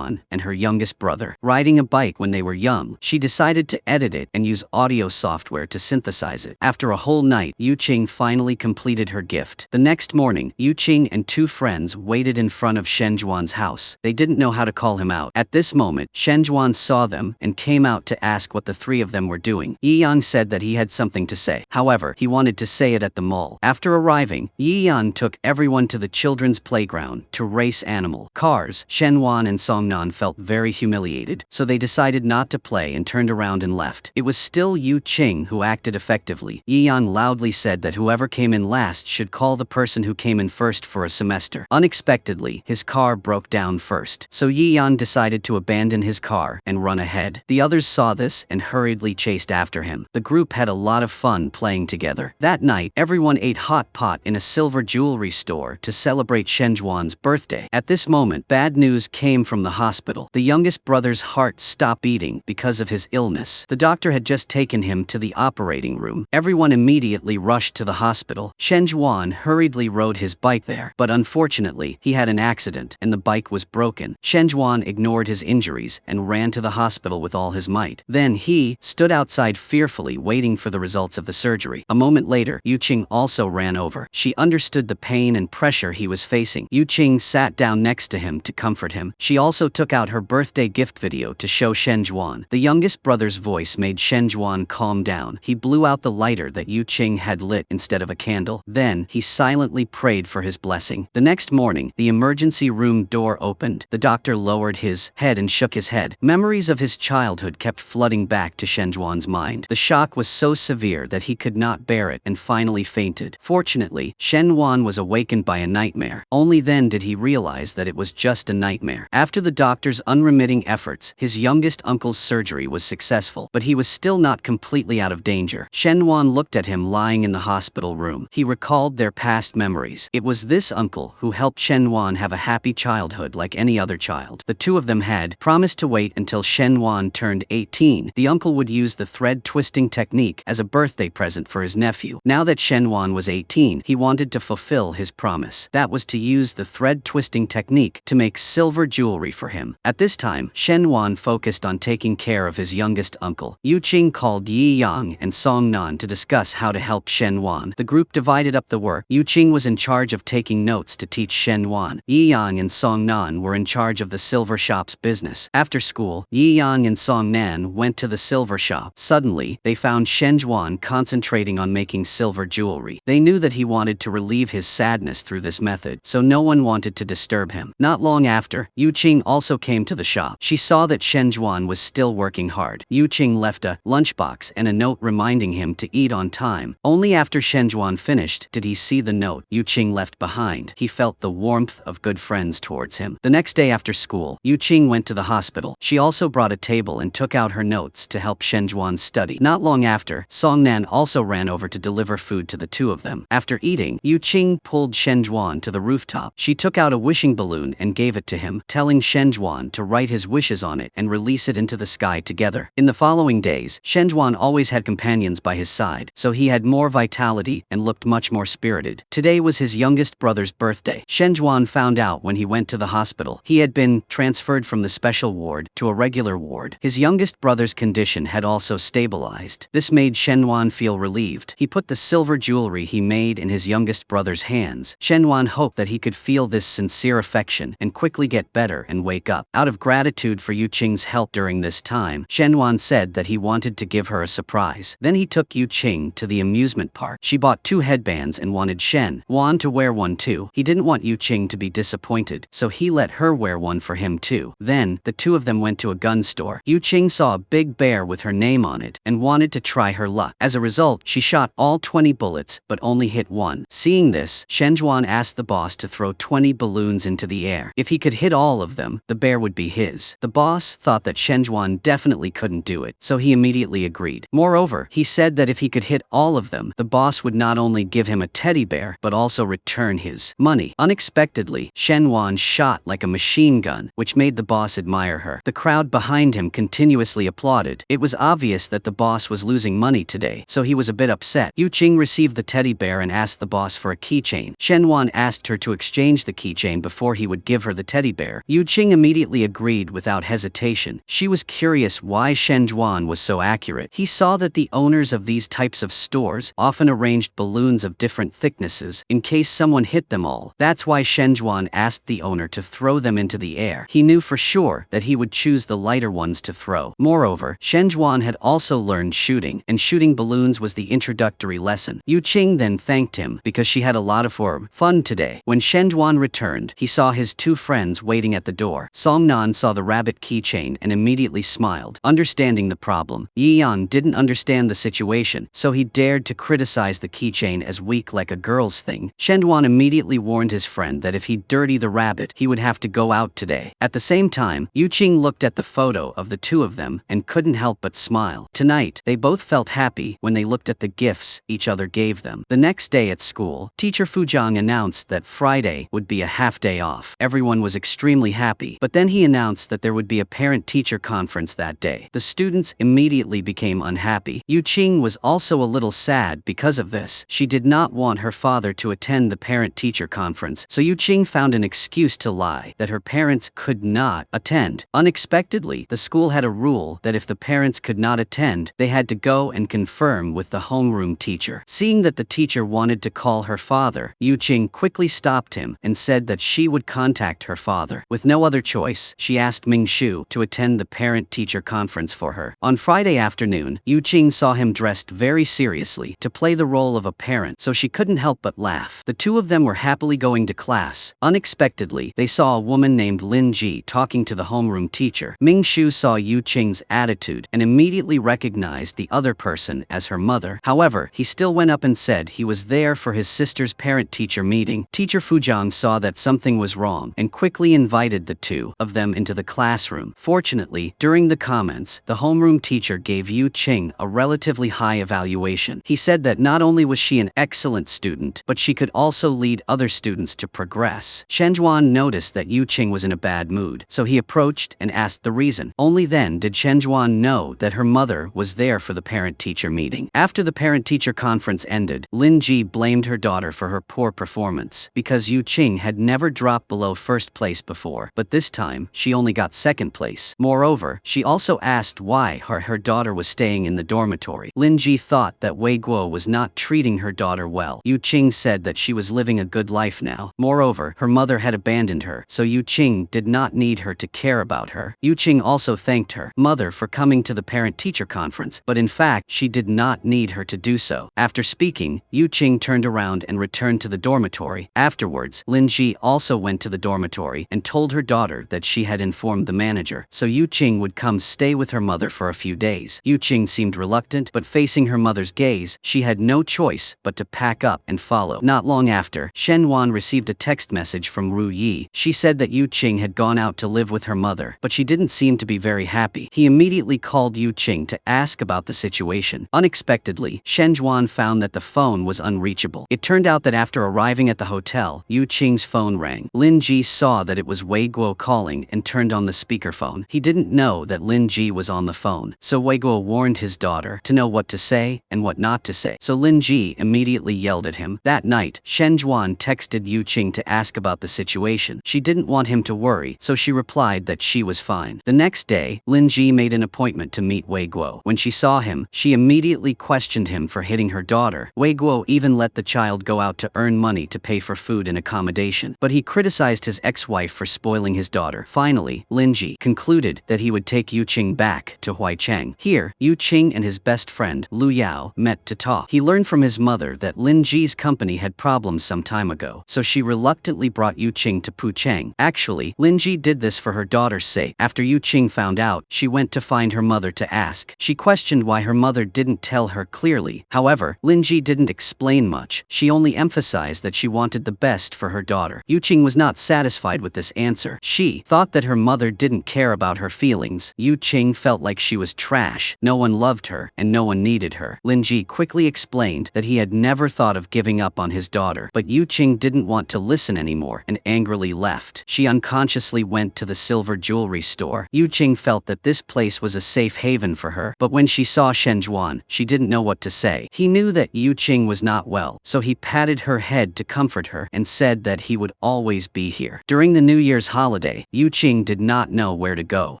and her youngest brother riding a bike like when they were young. She decided to edit it and use audio software to synthesize it. After a whole night, Yuching finally completed her gift. The next morning, Yuching and two friends waited in front of Shen Zhuan's house. They didn't know how to call him out. At this moment, Shen Zhuan saw them and came out to ask what the three of them were doing. Yiyan said that he had something to say. However, he wanted to say it at the mall. After arriving, Yiyan took everyone to the children's playground to race animal cars. Shen Zhuan and Song Nan felt very humiliated, so they decided not to play and turned around and left. It was still Yuching who acted effectively. Yiyan loudly said that whoever came in last should call the person who came in first for a semester. Unexpectedly, his car broke down first, so Yiyan decided to abandon his car and run ahead. The others saw this and hurriedly chased after him. The group had a lot of fun playing together. That night, everyone ate hot pot in a silver jewelry store to celebrate Shen Zhuan's birthday. At this moment, bad news came from the hospital. The youngest brother's heart stopped beating because of his illness. The doctor had just taken him to the operating room. Everyone immediately rushed to the hospital. Shen Zhuan hurriedly rode his bike there, but unfortunately, he had an accident and the bike was broken. Shen Zhuan ignored his injuries and ran to the hospital with all his might. Then he stood outside fearfully waiting for the results of the surgery. A moment later, Yuching also ran over. She understood the pain and pressure he was facing. Yuching sat down next to him to comfort him. She also took out her birthday gift video to show Shen Zhuan. The youngest brother's voice made Shen Zhuan calm down. He blew out the lighter that Yuching had lit instead of a candle. Then, he silently prayed for his blessing. The next morning, the emergency room door opened. The doctor lowered his head and shook his head. Memories of his childhood kept flooding back to Shen Zhuan's mind. The shock was so severe that he could not bear it and finally fainted. Fortunately, Shen Zhuan was awakened by a nightmare. Only then did he realize that it was just a nightmare. After the doctor's unremitting efforts, his youngest uncle's surgery was successful, but he was still not completely out of danger. Shen Zhuan looked at him lying in the hospital room. He recalled their past memories. It was this uncle who helped Shen Zhuan have a happy childhood like any other child. The two of them had promised to wait until Shen Zhuan turned 18. The uncle would use the thread twisting technique as a birthday present for his nephew. Now that Shen Zhuan was 18, he wanted to fulfill his promise. That was to use the thread twisting technique to make silver jewelry for him. At this time, Shen Zhuan focused on taking care of his youngest uncle. Yuching called Yi Yang and Song Nan to discuss how to help Shen Zhuan. The group divided up the work. Yuching was in charge of taking notes to teach Shen Zhuan. Yi Yang and Song Nan were in charge of the silver shop's business. After school, Yi Yang and Song Nan went to the silver shop. Suddenly, they found Shen Zhuan concentrating on making silver jewelry. They knew that he wanted to relieve his sadness through this method, so no one wanted to disturb him. Not long after, Yuching also came to the shop. She saw that Shen Zhuan was still working hard. Yuching left a lunchbox and a note reminding him to eat on time. Only after Shen Zhuan finished did he see the note Yuching left behind. He felt the warmth of good friends towards him. The next day after school, Yuching went to the hospital. She also brought a table and took out her notes to help Shen Zhuan study. Not long after, Song Nan also ran over to deliver food to the two of them. After eating, Yuching pulled Shen Zhuan to the rooftop. She took out a wishing balloon and gave it to him, telling Shen Zhuan to write his wishes on it and release it into the sky together. In the following days, Shen Zhuan always had companions by his side, so he had more vitality and looked much more spirited. Today was his youngest brother's birthday. Shen Zhuan found out when he went to the hospital. He had been transferred from the special ward to a regular ward. His youngest brother's condition had also stabilized. This made Shen Zhuan feel relieved. He put the silver jewelry he made in his youngest brother's hands. Shen Zhuan hoped that he could feel this sincere affection and quickly get better and wake up. Out of gratitude for Yuching's help during this time, Shen Zhuan said that he wanted to give her a surprise. Then he took Yuching to the amusement park. She bought 2 headbands and wanted Shen Zhuan to wear one too. He didn't want Yuching to be disappointed, so he let her wear one for him too. Then, the two of them went to a gun store. Yuching saw a big bear with her name on it and wanted to try her luck. As a result, she shot all 20 bullets but only hit one. Seeing this, Shen Zhuan asked the boss to throw 20 balloons into the air. If he could hit all of them, the bear would be his. The boss thought that Shen Zhuan definitely couldn't do it, so he immediately agreed. Moreover, he said that if he could hit all of them, the boss would not only give him a teddy bear but also return his money. Unexpectedly, Shen Zhuan shot like a machine gun, which made the boss admire her. The crowd behind him continuously applauded. It was obvious that the boss was losing money today, so he was a bit upset. Yuching received the teddy bear and asked the boss for a keychain. Shen Zhuan asked her to exchange the keychain before he would give her the teddy bear. Yuching immediately agreed without hesitation. Shen. She was curious why Shen Juan was so accurate. He saw that the owners of these types of stores often arranged balloons of different thicknesses in case someone hit them all. That's why Shen Juan asked the owner to throw them into the air. He knew for sure that he would choose the lighter ones to throw. Moreover, Shen Juan had also learned shooting, and shooting balloons was the introductory lesson. Yuching then thanked him because she had a lot of fun today. When Shen Juan returned, he saw his two friends waiting at the door. Song Nan saw the rabbit keychain and immediately smiled, understanding the problem. Yian didn't understand the situation, so he dared to criticize the keychain as weak like a girl's thing. Shen Juan immediately warned his friend that if he dirty the rabbit, he would have to go out today. At the same time, Yuching looked at the photo of the two of them and couldn't help but smile. Tonight, they both felt happy when they looked at the gifts each other gave them. The next day at school, teacher Puchang announced that Friday would be a half-day off. Everyone was extremely happy, but then he announced that there would be a parent-teacher conference that day. The students immediately became unhappy. Yuching was also a little sad because of this. She did not want her father to attend the parent-teacher conference, so Yuching found an excuse to lie that her parents could not attend. Unexpectedly, the school had a rule that if the parents could not attend, they had to go and confirm with the homeroom teacher. Seeing that the teacher wanted to call her father, Yuching quickly stopped him and said that she would contact her father. With no other choice, she asked Ming Shu to attend the parent-teacher conference for her. On Friday afternoon, Yuching saw him dressed very seriously to play the role of a parent, so she couldn't help but laugh. The two of them were happily going to class. Unexpectedly, they saw a woman named Lin Ji talking to the homeroom teacher. Ming Shu saw Yuching's attitude and immediately recognized the other person as her mother. However, he still went up and said he was there for his sister's parent-teacher meeting. Teacher Puchang saw that something was wrong and quickly invited the two of them into the classroom. Fortunately, during the comments, the homeroom teacher gave Yuching a relatively high evaluation. He said that not only was she an excellent student, but she could also lead other students to progress. Shen Juan noticed that Yuching was in a bad mood, so he approached and asked the reason. Only then did Shen Juan know that her mother was there for the parent-teacher meeting. After the parent-teacher conference ended, Lin Ji blamed her daughter for her poor performance because Yuching had never dropped below first place before, but this time, she only got second place. Moreover, she also asked why her daughter was staying in the dormitory. Lin Ji thought that Wei Guo was not treating her daughter well. Yuching said that she was living a good life now. Moreover, her mother had abandoned her, so Yuching did not need her to care about her. Yuching also thanked her mother for coming to the parent-teacher conference, but in fact, she did not need her to do so. After speaking, Yuching turned around and returned to the dormitory. Afterwards, Lin Ji also went to the dormitory and told her daughter that she had informed the manager, so Yuching would come stay with her mother for a few days. Yuching seemed reluctant, but facing her mother's gaze, she had no choice but to pack up and follow. Not long after, Shen Wan received a text message from Ru Yi. She said that Yuching had gone out to live with her mother, but she didn't seem to be very happy. He immediately called Yuching to ask about the situation. Unexpectedly, Shen Juan found that the phone was unreachable. It turned out that after arriving at the hotel, Yuching's phone rang. Lin Ji saw that it was Wei Guo calling and turned on the speakerphone. He didn't know that Lin Ji was on the phone, so Wei Guo warned his daughter to know what to say and what not to say. So Lin Ji immediately yelled at him. That night, Shen Juan texted Yuching to ask about the situation. She didn't want him to worry, so she replied that she was fine. The next day, Lin Ji made an appointment to meet Wei Guo. When she saw him, she immediately questioned him for hitting her daughter. Wei Guo even let the child go out to earn money to pay for food and accommodation, but he criticized his ex-wife for spoiling his daughter. Finally, Lin Ji concluded that he would take Yuching back to Huaichang. Here, Yuching and his best friend, Lu Yao, met to talk. He learned from his mother that Lin Ji's company had problems some time ago, so she reluctantly brought Yuching to Puchang. Actually, Lin Ji did this for her daughter's sake. After Yuching found out, she went to find her mother to ask. She questioned why her mother didn't tell her clearly. However, Lin Ji didn't explain much. She only emphasized that she wanted the best for her daughter. Yuching was not satisfied with this answer. She thought that her mother didn't care about her feelings. Yuching felt like she was trash. No one loved her, and no one needed her. Lin Ji quickly explained that he had never thought of giving up on his daughter, but Yuching didn't want to listen anymore and angrily left. She unconsciously went to the silver jewelry store. Yuching felt that this place was a safe haven for her, but when she saw Shen Juan, she didn't know what to say. He knew that Yuching was not well, so he patted her head to comfort her and said that he would always be here. During the New Year's holiday, Yuching did not know where to go. go.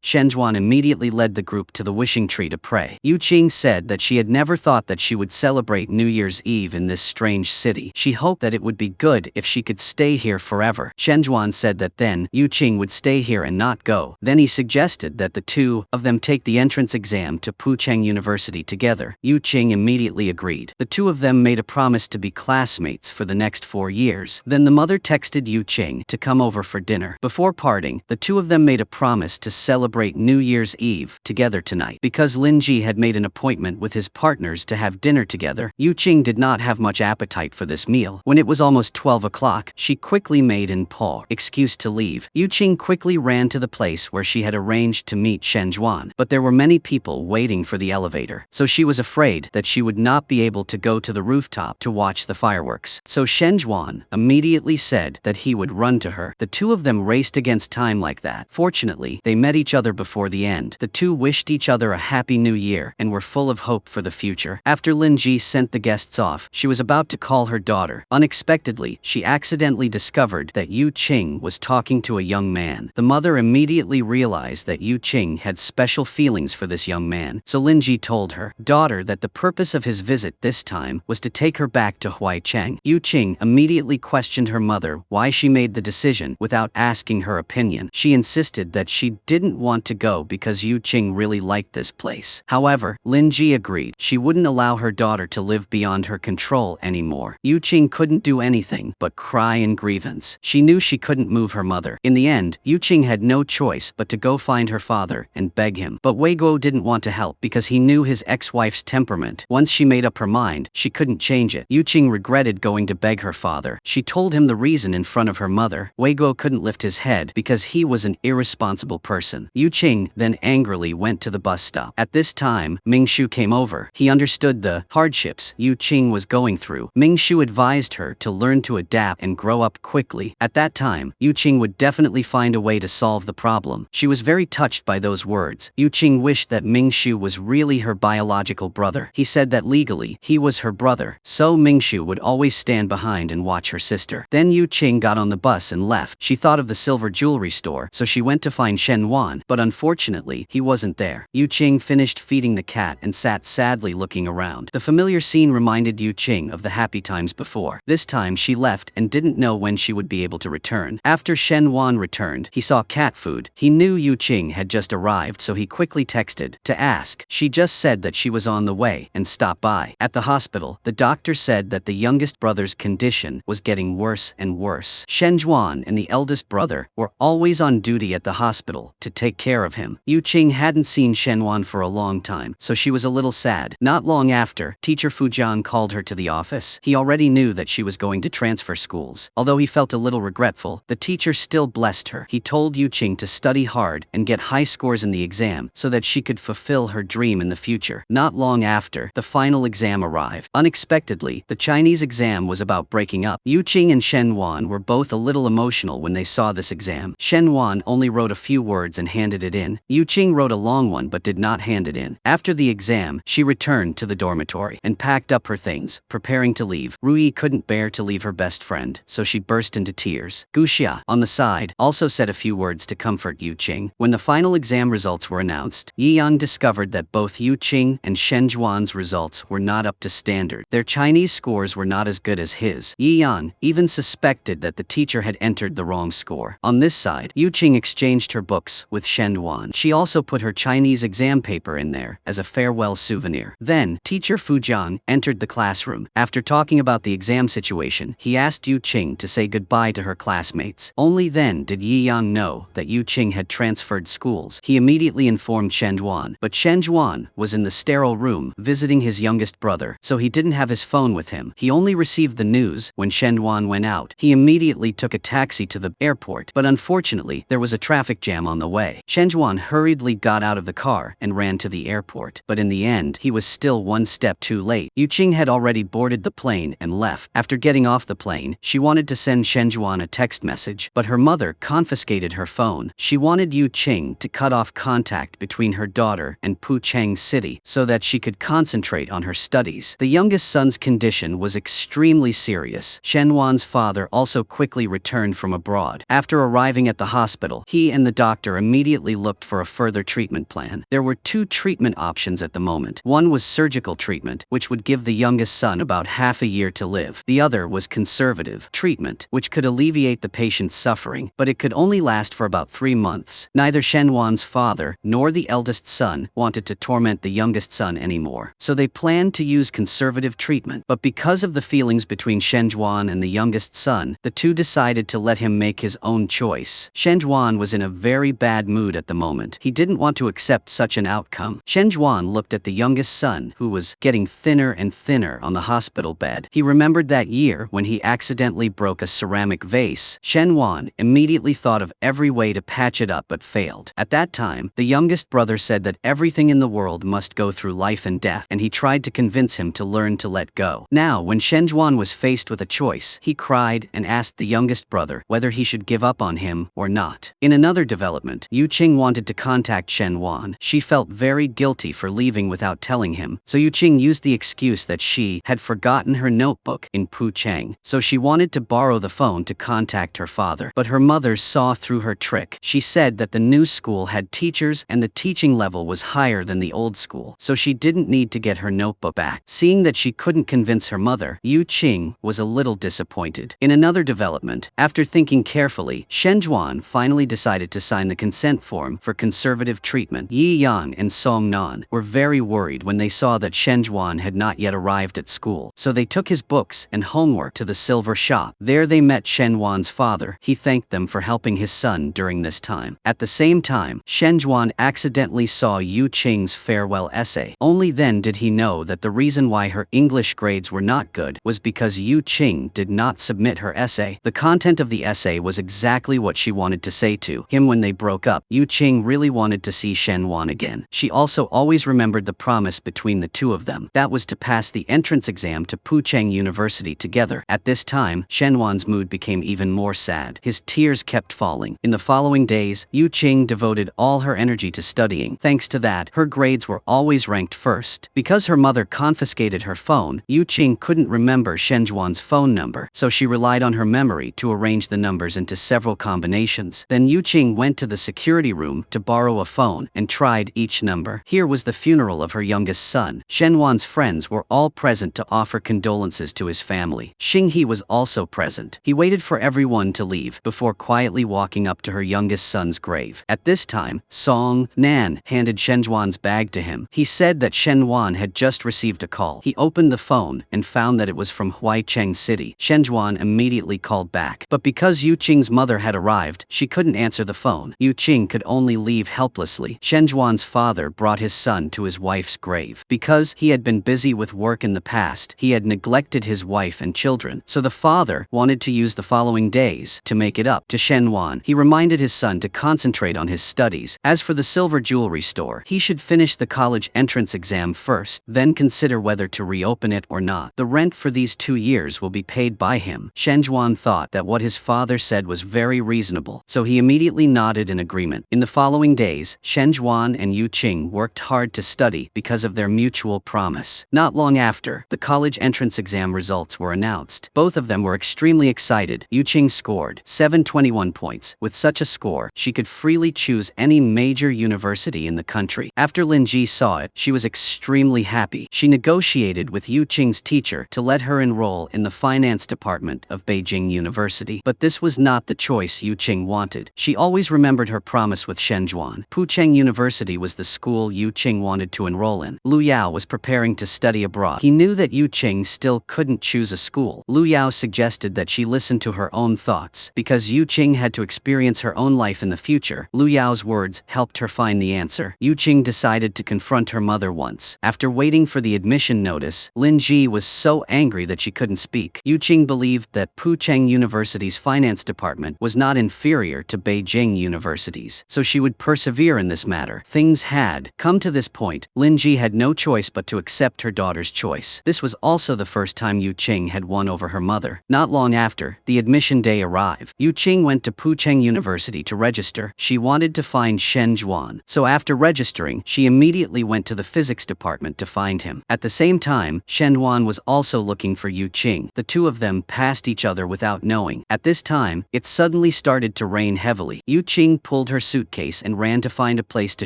Shenjuan immediately led the group to the wishing tree to pray. Yuching said that she had never thought that she would celebrate New Year's Eve in this strange city. She hoped that it would be good if she could stay here forever. Shenjuan said that then Yuching would stay here and not go. Then he suggested that the two of them take the entrance exam to Puchang University together. Yuching immediately agreed. The two of them made a promise to be classmates for the next 4 years. Then the mother texted Yuching to come over for dinner. Before parting, the two of them made a promise to celebrate New Year's Eve together tonight. Because Linji had made an appointment with his partners to have dinner together, Yuching did not have much appetite for this meal. When it was almost 12 o'clock, she quickly made an excuse to leave. Yuching quickly ran to the place where she had arranged to meet Shenjuan, but there were many people waiting for the elevator, so she was afraid that she would not be able to go to the rooftop to watch the fireworks. So Shenjuan immediately said that he would run to her. The two of them raced against time like that. Fortunately, they met each other before the end. The two wished each other a happy new year and were full of hope for the future. After Linji sent the guests off, she was about to call her daughter. Unexpectedly, she accidentally discovered that Yuching was talking to a young man. The mother immediately realized that Yuching had special feelings for this young man, so Linji told her daughter that the purpose of his visit this time was to take her back to Huaicheng. Yuching immediately questioned her mother why she made the decision without asking her opinion. She insisted that she didn't want to go because Yuching really liked this place. However, Linji agreed. She wouldn't allow her daughter to live beyond her control anymore. Yuching couldn't do anything but cry in grievance. She knew she couldn't move her mother. In the end, Yuching had no choice but to go find her father and beg him. But Wei Guo didn't want to help because he knew his ex-wife's temperament. Once she made up her mind, she couldn't change it. Yuching regretted going to beg her father. She told him the reason in front of her mother. Wei Guo couldn't lift his head because he was an irresponsible person. Yuching then angrily went to the bus stop. At this time, Mingshu came over. He understood the hardships Yuching was going through. Mingshu advised her to learn to adapt and grow up quickly. At that time, Yuching would definitely find a way to solve the problem. She was very touched by those words. Yuching wished that Mingshu was really her biological brother. He said that legally, he was her brother, so Mingshu would always stand behind and watch her sister. Then Yuching got on the bus and left. She thought of the silver jewelry store, so she went to find Shen Wan, but unfortunately, he wasn't there. Yuching finished feeding the cat and sat sadly looking around. The familiar scene reminded Yuching of the happy times before. This time she left and didn't know when she would be able to return. After Shen Wan returned, he saw cat food. He knew Yuching had just arrived, so he quickly texted to ask. She just said that she was on the way and stopped by. At the hospital, the doctor said that the youngest brother's condition was getting worse and worse. Shenjuan and the eldest brother were always on duty at the hospital to take care of him. Yuching hadn't seen Shenwan for a long time, so she was a little sad. Not long after, teacher Puchang called her to the office. He already knew that she was going to transfer schools. Although he felt a little regretful, the teacher still blessed her. He told Yuching to study hard and get high scores in the exam so that she could fulfill her dream in the future. Not long after, the final exam arrived. Unexpectedly, the Chinese exam was about breaking up. Yuching and Shenwan were both a little emotional when they saw this exam. Shenwan only wrote a few words and handed it in. Yuching wrote a long one but did not hand it in. After the exam, she returned to the dormitory and packed up her things, preparing to leave. Rui couldn't bear to leave her best friend, so she burst into tears. Guxia, on the side, also said a few words to comfort Yuching. When the final exam results were announced, Yiyan discovered that both Yuching and Shenjuan's results were not up to standard. Their Chinese scores were not as good as his. Yiyan even suspected that the teacher had entered the wrong score. On this side, Yuching exchanged her books with Shenjuan. She also put her Chinese exam paper in there as a farewell souvenir. Then, teacher Puchang entered the classroom. After talking about the exam situation, he asked Yuching to say goodbye to her classmates. Only then did Yiyan know that Yuching had transferred schools. He immediately informed Shenjuan, but Shenjuan was in the sterile room visiting his youngest brother, so he didn't have his phone with him. He only received the news when Shenjuan went out. He immediately took a taxi to the airport, but unfortunately, there was a traffic jam on the way. Shenjuan hurriedly got out of the car and ran to the airport, but in the end, he was still one step too late. Yuching had already boarded the plane and left. After getting off the plane, she wanted to send Shenjuan a text message, but her mother confiscated her phone. She wanted Yuching to cut off contact between her daughter and Puchang City so that she could concentrate on her studies. The youngest son's condition was extremely serious. Shenwan's father also quickly returned from abroad. After arriving at the hospital, he and the doctor immediately looked for a further treatment plan. There were two treatment options at the moment. One was surgical treatment, which would give the youngest son about half a year to live. The other was conservative treatment, which could alleviate the patient's suffering, but it could only last for about 3 months. Neither Shenhuan's father nor the eldest son wanted to torment the youngest son anymore, so they planned to use conservative treatment. But because of the feelings between Shenhuan and the youngest son, the two decided to let him make his own choice. Shenhuan was in a very bad mood at the moment. He didn't want to accept such an outcome. Shenhuan looked at the youngest son, who was getting thinner and thinner on the hospital bed. He remembered that year when he accidentally broke a ceramic vase. Shenhuan immediately thought of every way to patch it up but failed. At that time, the youngest brother said that everything in the world must go through life and death, and he tried to convince him to learn to let go. Now, when Shenhuan was faced with a choice, he cried and asked the youngest brother whether he should give up on him or not. In another development, Yuching wanted to contact Shenhuan. She felt very guilty for leaving without telling him, so Yuching used the excuse that she had forgotten her notebook in Puchang, so she wanted to borrow the phone to contact her father. But her mother saw through her trick. She said that the new school had teachers and the teaching level was higher than the old school, so she didn't need to get her notebook back. Seeing that she couldn't convince her mother, Yuching was a little disappointed. In another development, after thinking carefully, Shenhuan finally decided to sign the consent form for conservative treatment. Yi Yang and Song Nan were very worried when they saw that Shenhuan had not yet arrived at school, so they took his books and homework to the silver shop. There they met Shenhuan's father. He thanked them for helping his son during this time. At the same time, Shenhuan accidentally saw Yuching's farewell essay. Only then did he know that the reason why her English grades were not good was because Yuching did not submit her essay. The content of the essay was exactly what she wanted to say to him when they broke up. Yuching really wanted to see Shenhuan again. She also always remembered the promise between the two of them. That was to pass the entrance exam to Puchang University together. At this time, Shenhuan's mood became even more sad. His tears kept falling. In the following days, Yuching devoted all her energy to studying. Thanks to that, her grades were always ranked first. Because her mother confiscated her phone, Yuching couldn't remember Shenhuan's phone number, so she relied on her memory to arrange the numbers into several combinations. Then Yuching went to the security room to borrow a phone and tried each number. Here was the funeral of her youngest son. Shenhuan's friends were all present to offer condolences to his family. Xinghe was also present. He waited for everyone to leave before quietly walking up to her youngest son's grave. At this time, Song Nan handed Shenhuan's bag to him. He said that Shenhuan had just received a call. He opened the phone and found that it was from Huaicheng City. Shenhuan immediately called back, but because Yuching's mother had arrived, she couldn't answer the phone. Yuching could only leave helplessly. Shenhuan's father brought his son to his wife's grave. Because he had been busy with work in the past, he had neglected his wife and children, so the father wanted to use the following days to make it up to Shenhuan. He reminded his son to concentrate on his studies. As for the silver jewelry store, he should finish the college entrance exam first, then consider whether to reopen it or not. The rent for these 2 years will be paid by him. Shenhuan thought that what his father said was very reasonable, so he immediately nodded in agreement. In the following days, Shenhuan and Yuching worked hard to study because of their mutual promise. Not long after, the college entrance exam results were announced. Both of them were extremely excited. Yuching scored 721 points. With such a score, she could freely choose any major university in the country. After Linji saw it, she was extremely happy. She negotiated with Yuching's teacher to let her enroll in the finance department of Beijing University. But this was not the choice Yuching wanted. She always remembered her promise with Shenhuan. Puchang University was the school Yuching wanted to enroll in. Lu Yao was preparing to study abroad. He knew that Yuching still couldn't choose a school. Lu Yao suggested that she listen to her own thoughts. Because Yuching had to experience her own life in the future, Lu Yao's words helped her find the answer. Yuching decided to confront her mother once. After waiting for the admission notice, Lin Ji was so angry that she couldn't speak. Yuching believed that Puchang University's finance department was not inferior to Beijing University's, so she would persevere in this matter. Things had come to this point. Lin Ji had no choice but to accept her daughter's choice. This was also the first time Yuching had won over her mother. Not long after, the admission day arrived. Yuching went to Puchang University to register. She wanted to find Shenhuan, so after registering, she immediately went to the physics department to find him. At the same time, Shenhuan was also looking for Yuching. The two of them passed each other without knowing. At this time, it suddenly started to rain heavily. Yuching pulled pulled her suitcase and ran to find a place to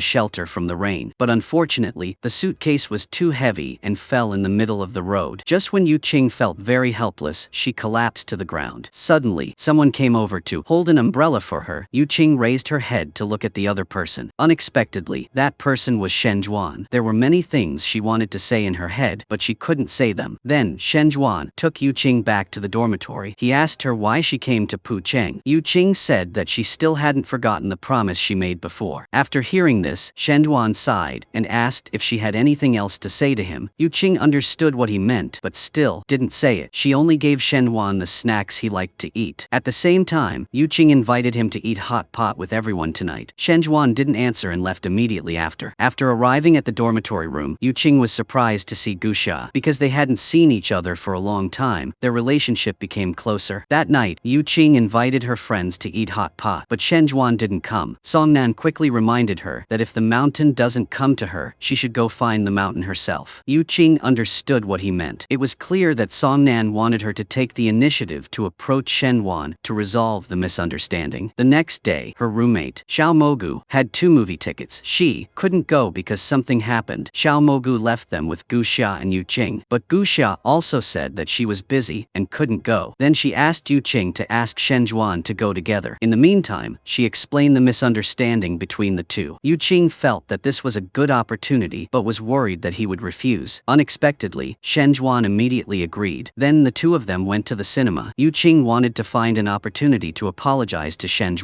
shelter from the rain. But unfortunately, the suitcase was too heavy and fell in the middle of the road. Just when Yuching felt very helpless, she collapsed to the ground. Suddenly, someone came over to hold an umbrella for her. Yuching raised her head to look at the other person. Unexpectedly, that person was Shen. There were many things she wanted to say in her head, but she couldn't say them. Then, Shen took Yuching back to the dormitory. He asked her why she came to Puchang. Yuching said that she still hadn't forgotten the promise she made before. After hearing this, Shen sighed and asked if she had anything else to say to him. Yuching understood what he meant, but still didn't say it. She only gave Shen the snacks he liked to eat. At the same time, Yuching invited him to eat hot pot with everyone tonight. Shen didn't answer and left immediately after. After arriving at the dormitory room, Yuching was surprised to see Guxia. Because they hadn't seen each other for a long time, their relationship became closer. That night, Yuching invited her friends to eat hot pot, but Shen didn't come. Songnan quickly reminded her that if the mountain doesn't come to her, she should go find the mountain herself. Yuching understood what he meant. It was clear that Songnan wanted her to take the initiative to approach Shen to resolve the misunderstanding. The next day, her roommate, Xiao Mogu, had 2 movie tickets. She couldn't go because something happened. Xiao Mogu left them with Guxia and Yuching, but Guxia also said that she was busy and couldn't go. Then she asked Yuching to ask Shen to go together. In the meantime, she explained the misunderstanding between the two. Yuching felt that this was a good opportunity but was worried that he would refuse. Unexpectedly, Shen immediately agreed. Then the two of them went to the cinema. Yuching wanted to find an opportunity to apologize to Shen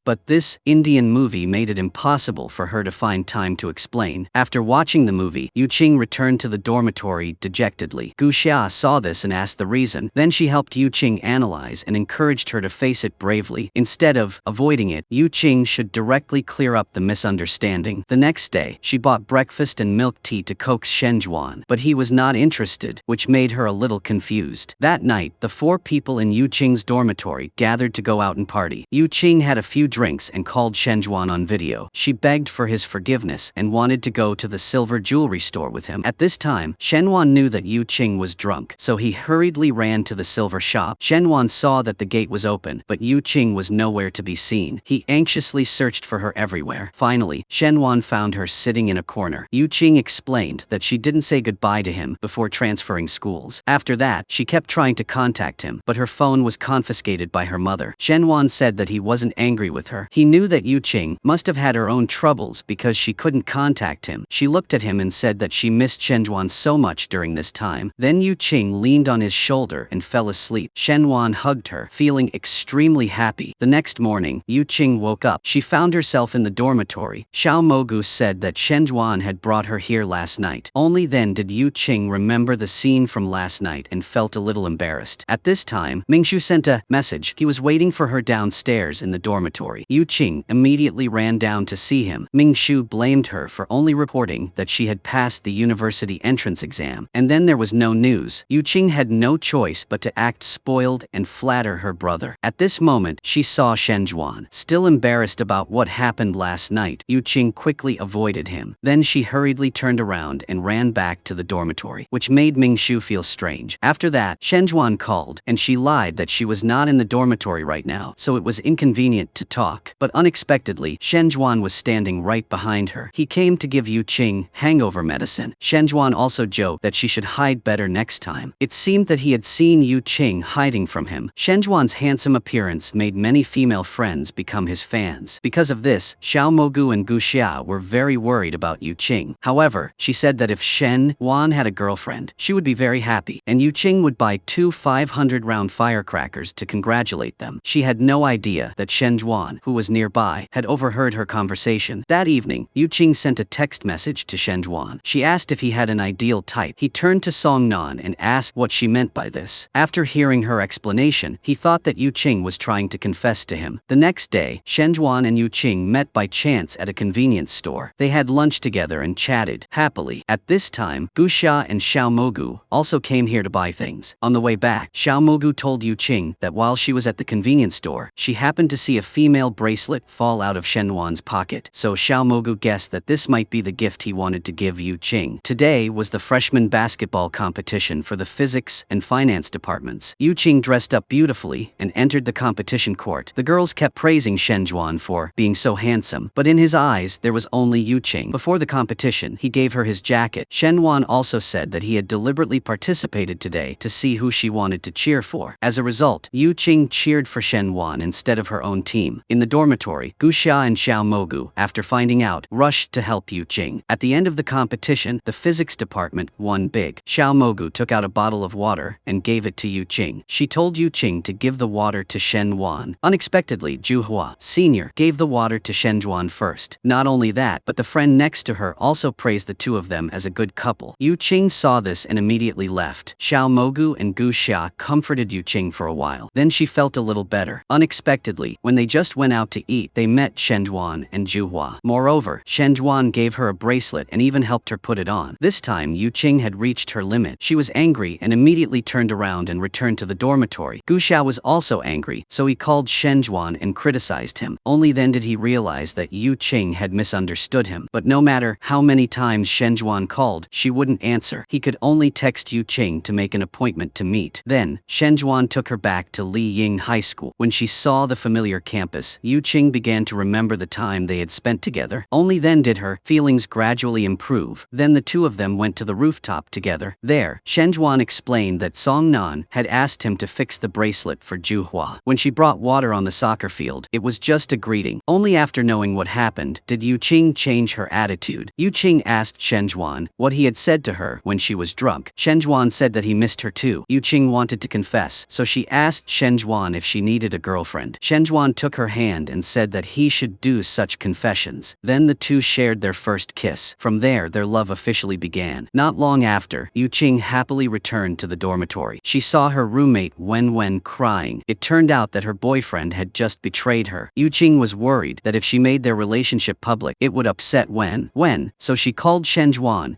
but this Indian movie made it impossible for her to find time to explain. After watching the movie, Yuching returned to the dormitory dejectedly. Guxia saw this and asked the reason. Then she helped Yuching analyze and encouraged her to face it bravely. Instead of avoiding it, Yuching should directly clear up the misunderstanding. The next day, she bought breakfast and milk tea to coax Shen but he was not interested, which made her a little confused. That night, the 4 people in Yuching's dormitory gathered to go out and party. Yuching had a few drinks and called Shen on video. She begged for his forgiveness and wanted to go to the silver jewelry store with him. At this time, Shen knew that Yuching was drunk, so he hurriedly ran to the silver shop. Shen saw that the gate was open, but Yuching was nowhere to be seen. He anxiously searched for her everywhere. Finally, Shen found her sitting in a corner. Yuching explained that she didn't say goodbye to him before transferring schools. After that, she kept trying to contact him, but her phone was confiscated by her mother. Shen said that he wasn't angry with her. He knew that Yuching must have had her own troubles because she couldn't contact him. She looked at him and said that she missed Shen so much during this time. Then Yuching leaned on his shoulder and fell asleep. Shen hugged her, feeling extremely happy. The next morning, Yuching woke up. She found herself in the dormitory. Xiao Mogu said that Shen had brought her here last night. Only then did Yuching remember the scene from last night and felt a little embarrassed. At this time, Mingshu sent a message. He was waiting for her downstairs in the dormitory. Yuching immediately ran down to see him. Mingshu blamed her for only reporting that she had passed the university entrance exam, and then there was no news. Yuching had no choice but to act spoiled and flatter her brother. At this moment, she saw Shen still embarrassed about what happened last night. Yuching quickly avoided him. Then she hurriedly turned around and ran back to the dormitory, which made Mingshu feel strange. After that, Shen called, and she lied that she was not in the dormitory right now, so it was inconvenient to talk. But unexpectedly, Shen was standing right behind her. He came to give Yuching hangover medicine. Shen also joked that she should hide better next time. It seemed that he had seen Yuching hiding from him. Shen handsome appearance made many female friends become his fans. Because of this, Xiao Mogu and Guxia were very worried about Yuching. However, she said that if Shen had a girlfriend, she would be very happy, and Yuching would buy 2 500-round firecrackers to congratulate them. She had no idea that Shen who was nearby, had overheard her conversation. That evening, Yuching sent a text message to Shen She asked if he had an ideal type. He turned to Songnan and asked what she meant by this. After hearing her explanation, he thought that Yuching was trying to confess to him. The next day, Shen and Yuching met by chance at a convenience store. They had lunch together and chatted happily. At this time, Guxia and Xiao Mogu also came here to buy things. On the way back, Xiao Mogu told Yuching that while she was at the convenience store, she happened to see a female bracelet fall out of Shen pocket. So Xiao Mogu guessed that this might be the gift he wanted to give Yuching. Today was the freshman basketball competition for the physics and finance departments. Yuching dressed up beautifully and entered the competition court. The girls kept praising Shen for being so handsome, but in his eyes there was only Yuching. Before the competition, he gave her his jacket. Shen also said that he had deliberately participated today to see who she wanted to cheer for. As a result, Yuching cheered for Shen instead of her own team. In the dormitory, Gu Xia and Xiao Mogu, after finding out, rushed to help Yuching. At the end of the competition, the physics department won big. Xiao Mogu took out a bottle of water and gave it to Yuching. She told Yuching to give the water to Shen. Unexpectedly, Zhu Hua, Sr., gave the water to Shen first. Not only that, but the friend next to her also praised the two of them as a good couple. Yuching saw this and immediately left. Xiao Mogu and Gu Xia comforted Yuching for a while. Then she felt a little better. Unexpectedly, when they just went out to eat, they met Shen and Zhu Hua. Moreover, Shen gave her a bracelet and even helped her put it on. This time, Yuching had reached her limit. She was angry and immediately turned around and returned to the dormitory. Gu Xia was also angry, so he called Shen and criticized him. Only then did he realize that Yuching had misunderstood him. But no matter how many times Shen called, she wouldn't answer. He could only text Yuching to make an appointment to meet. Then, Shen took her back to Li Ying High School. When she saw the familiar campus, Yuching began to remember the time they had spent together. Only then did her feelings gradually improve. Then the two of them went to the rooftop together. There, Shen explained that Song Nan had asked him to fix the bracelet for Zhu Hua. When she brought water on the soccer field, it was just a greeting. Only after knowing what happened did Yuching change her attitude. Yuching asked Shen what he had said to her when she was drunk. Shen said that he missed her too. Yuching wanted to confess, so she asked Shen if she needed a girlfriend. Shen took her hand and said that he should do such confessions. Then the two shared their first kiss. From there, their love officially began. Not long after, Yuching happily returned to the dormitory. She saw her roommate Wen crying. It turned out that her boyfriend had just betrayed her. Yuching was worried that if she made their relationship public, it would upset Wen, so she called Shen